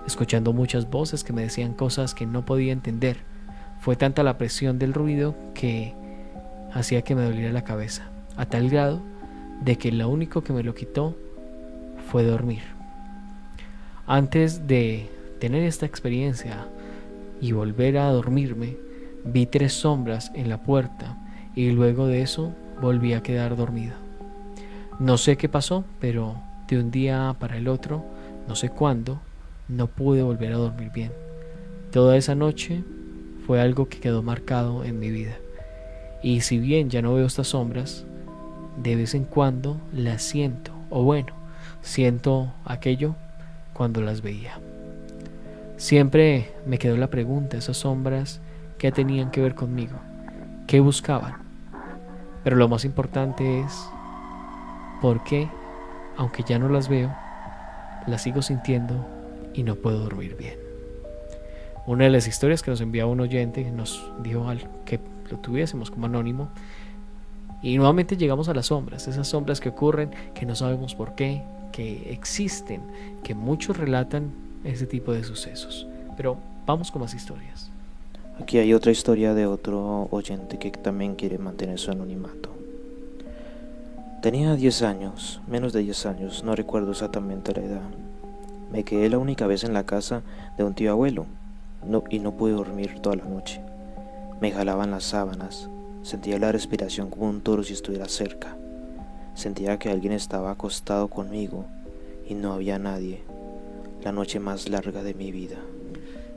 escuchando muchas voces que me decían cosas que no podía entender. Fue tanta la presión del ruido que hacía que me doliera la cabeza, a tal grado de que lo único que me lo quitó fue dormir. Antes de tener esta experiencia y volver a dormirme, vi 3 sombras en la puerta y luego de eso volví a quedar dormido. No sé qué pasó, pero de un día para el otro, no sé cuándo, no pude volver a dormir bien. Toda esa noche fue algo que quedó marcado en mi vida. Y si bien ya no veo estas sombras, de vez en cuando las siento, o bueno, siento aquello cuando las veía. Siempre me quedó la pregunta, esas sombras, ¿qué tenían que ver conmigo? ¿Qué buscaban? Pero lo más importante es, ¿por qué, aunque ya no las veo, las sigo sintiendo y no puedo dormir bien? Una de las historias que nos enviaba un oyente nos dijo que lo tuviésemos como anónimo, y nuevamente llegamos a las sombras, esas sombras que ocurren, que no sabemos por qué, que existen, que muchos relatan ese tipo de sucesos. Pero vamos con más historias. Aquí hay otra historia de otro oyente que también quiere mantener su anonimato. Tenía 10 años, menos de 10 años, no recuerdo exactamente la edad. Me quedé la única vez en la casa de un tío abuelo y no pude dormir toda la noche. Me jalaban las sábanas, sentía la respiración como un toro si estuviera cerca. Sentía que alguien estaba acostado conmigo y no había nadie. La noche más larga de mi vida.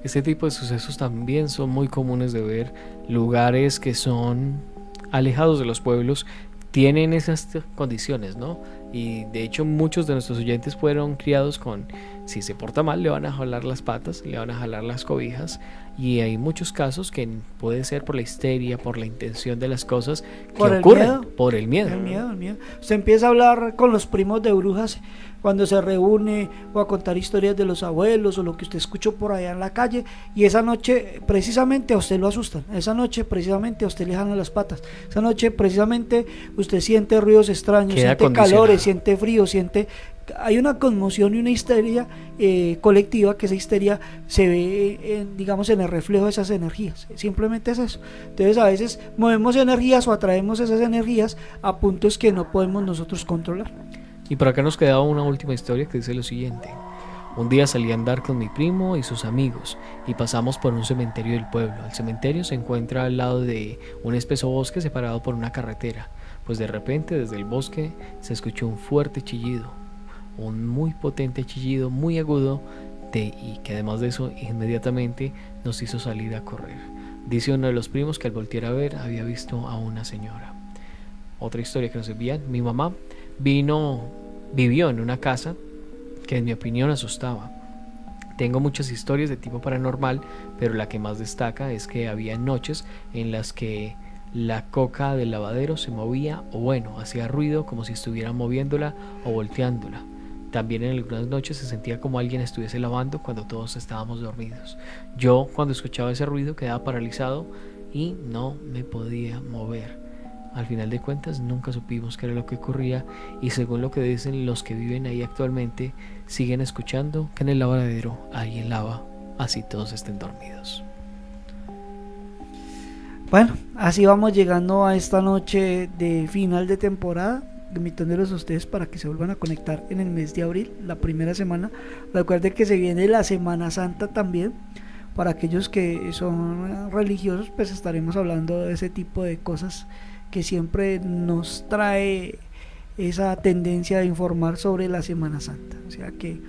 Este tipo de sucesos también son muy comunes de ver. Lugares que son alejados de los pueblos tienen esas condiciones, ¿no? Y de hecho muchos de nuestros oyentes fueron criados con, si se porta mal le van a jalar las patas, le van a jalar las cobijas, y hay muchos casos que puede ser por la histeria, por la intención de las cosas que ocurren, por el miedo. El miedo. Usted empieza a hablar con los primos de brujas cuando se reúne, o a contar historias de los abuelos o lo que usted escuchó por allá en la calle, y esa noche precisamente a usted lo asustan, esa noche precisamente a usted le jalan las patas, esa noche precisamente usted siente ruidos extraños, siente calores, siente frío, hay una conmoción y una histeria colectiva, que esa histeria se ve digamos en el reflejo de esas energías. Simplemente es eso. Entonces a veces movemos energías o atraemos esas energías a puntos que no podemos nosotros controlar. Y por acá nos quedaba una última historia que dice lo siguiente. Un día salí a andar con mi primo y sus amigos y pasamos por un cementerio del pueblo. El cementerio se encuentra al lado de un espeso bosque separado por una carretera. Pues de repente desde el bosque se escuchó un fuerte chillido, un muy potente chillido, muy agudo, y que además de eso inmediatamente nos hizo salir a correr. Dice uno de los primos que al voltear a ver había visto a una señora. Otra historia que nos envían: mi mamá vivió en una casa que en mi opinión asustaba. Tengo muchas historias de tipo paranormal, pero la que más destaca es que había noches en las que la coca del lavadero se movía o bueno, hacía ruido como si estuvieran moviéndola o volteándola. También en algunas noches se sentía como alguien estuviese lavando cuando todos estábamos dormidos. Yo cuando escuchaba ese ruido quedaba paralizado y no me podía mover. Al final de cuentas nunca supimos qué era lo que ocurría y según lo que dicen los que viven ahí actualmente, siguen escuchando que en el lavadero alguien lava, así todos estén dormidos. Bueno, así vamos llegando a esta noche de final de temporada, invitándolos a ustedes para que se vuelvan a conectar en el mes de abril, la primera semana. Recuerden que se viene la Semana Santa también. Para aquellos que son religiosos, pues estaremos hablando de ese tipo de cosas que siempre nos trae esa tendencia de informar sobre la Semana Santa. O sea que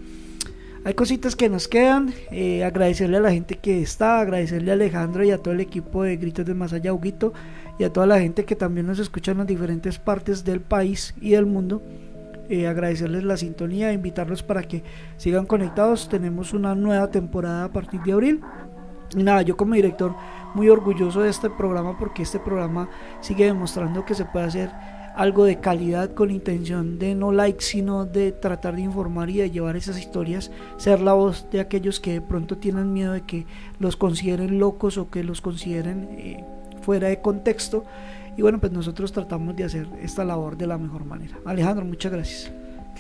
hay cositas que nos quedan. Agradecerle a la gente que está, agradecerle a Alejandro y a todo el equipo de Gritos del Más Allá, Huguito, y a toda la gente que también nos escucha en las diferentes partes del país y del mundo. Agradecerles la sintonía, invitarlos para que sigan conectados. Tenemos una nueva temporada a partir de abril. Y nada, yo como director muy orgulloso de este programa, porque este programa sigue demostrando que se puede hacer algo de calidad con intención de no likes, sino de tratar de informar y de llevar esas historias, ser la voz de aquellos que de pronto tienen miedo de que los consideren locos o que los consideren fuera de contexto. Y bueno, pues nosotros tratamos de hacer esta labor de la mejor manera. Alejandro, muchas gracias.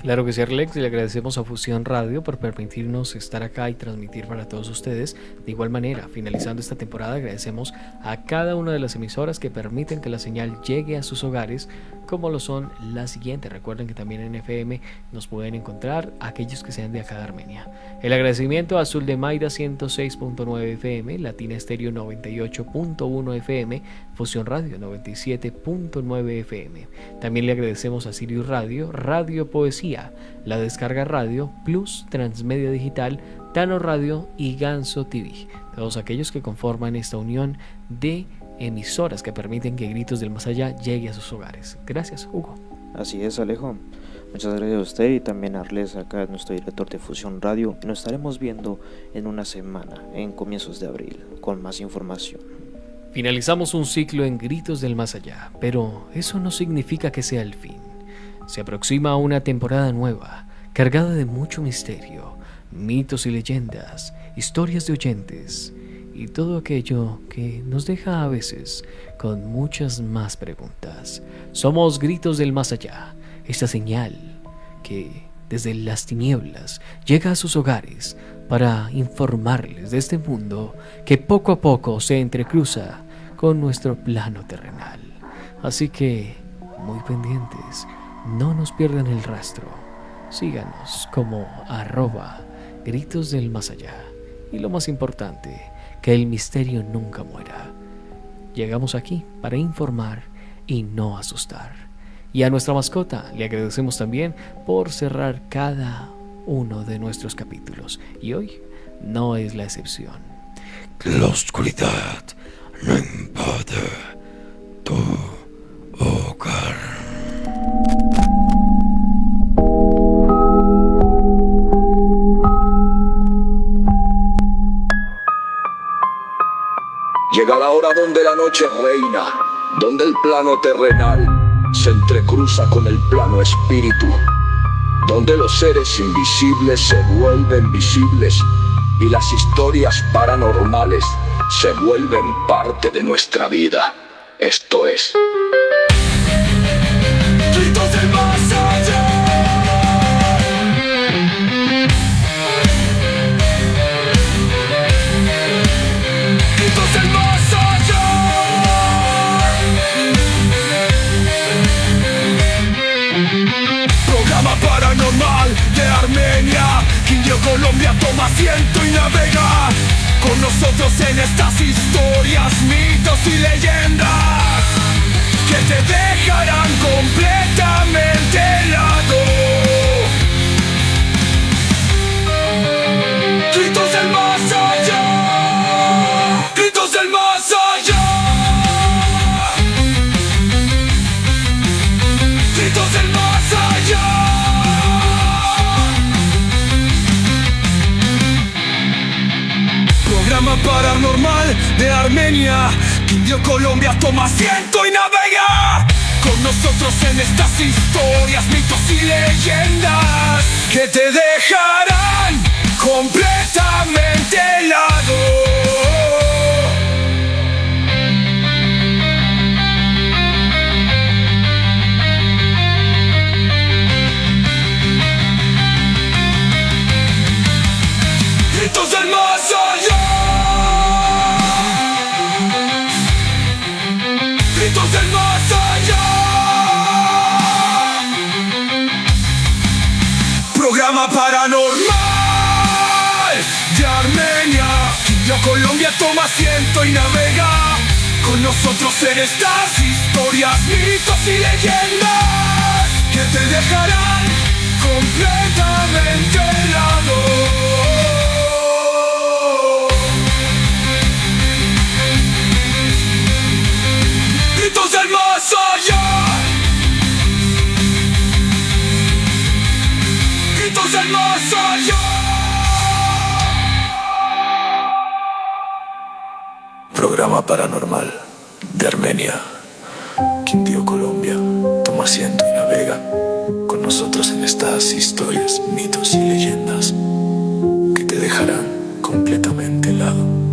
Claro que sí, Arlex, y le agradecemos a Fusión Radio por permitirnos estar acá y transmitir para todos ustedes. De igual manera, finalizando esta temporada, agradecemos a cada una de las emisoras que permiten que la señal llegue a sus hogares, como lo son las siguientes. Recuerden que también en FM nos pueden encontrar aquellos que sean de acá de Armenia. El agradecimiento a Azul de Maida 106.9 FM, Latina Estéreo 98.1 FM, Fusión Radio 97.9 FM. También le agradecemos a Sirius Radio, Radio Poesía, La Descarga Radio, Plus, Transmedia Digital, Tano Radio y Ganso TV. Todos aquellos que conforman esta unión de emisoras que permiten que Gritos del Más Allá llegue a sus hogares. Gracias, Hugo. Así es, Alejo. Muchas gracias a usted y también a Arles, acá nuestro director de Fusión Radio. Nos estaremos viendo en una semana, en comienzos de abril, con más información. Finalizamos un ciclo en Gritos del Más Allá, pero eso no significa que sea el fin. Se aproxima una temporada nueva, cargada de mucho misterio, mitos y leyendas, historias de oyentes y todo aquello que nos deja a veces con muchas más preguntas. Somos Gritos del Más Allá, esta señal que desde las tinieblas llega a sus hogares para informarles de este mundo que poco a poco se entrecruza con nuestro plano terrenal. Así que, muy pendientes, no nos pierdan el rastro. Síganos como @Gritos del Más Allá. Y lo más importante, que el misterio nunca muera. Llegamos aquí para informar y no asustar. Y a nuestra mascota le agradecemos también por cerrar cada uno de nuestros capítulos. Y hoy no es la excepción. La oscuridad no invade tu hogar. Llega la hora donde la noche reina, donde el plano terrenal se entrecruza con el plano espíritu, donde los seres invisibles se vuelven visibles y las historias paranormales se vuelven parte de nuestra vida. Esto es Gritos del Más Allá. Gritos del Más Allá. Programa paranormal de Armenia, Quindío, Colombia, toma asiento y navega con nosotros en estas historias, mitos y leyendas que te dejarán completamente helado. Gritos del Más Allá. Gritos del Más Allá. Gritos del Más Allá. paranormal de Armenia, Quindío, Colombia, toma asiento y navega con nosotros en estas historias, mitos y leyendas que te dejarán completamente helado. Gritos del más allá, gritos del más allá. Programa paranormal de Armenia, Quindío, Colombia, toma asiento y navega con nosotros en estas historias, mitos y leyendas que te dejarán completamente helado. Gritos del más allá, gritos del más allá. Programa paranormal de Armenia, Quindío, Colombia, toma asiento y navega con nosotros en estas historias, mitos y leyendas que te dejarán completamente helado.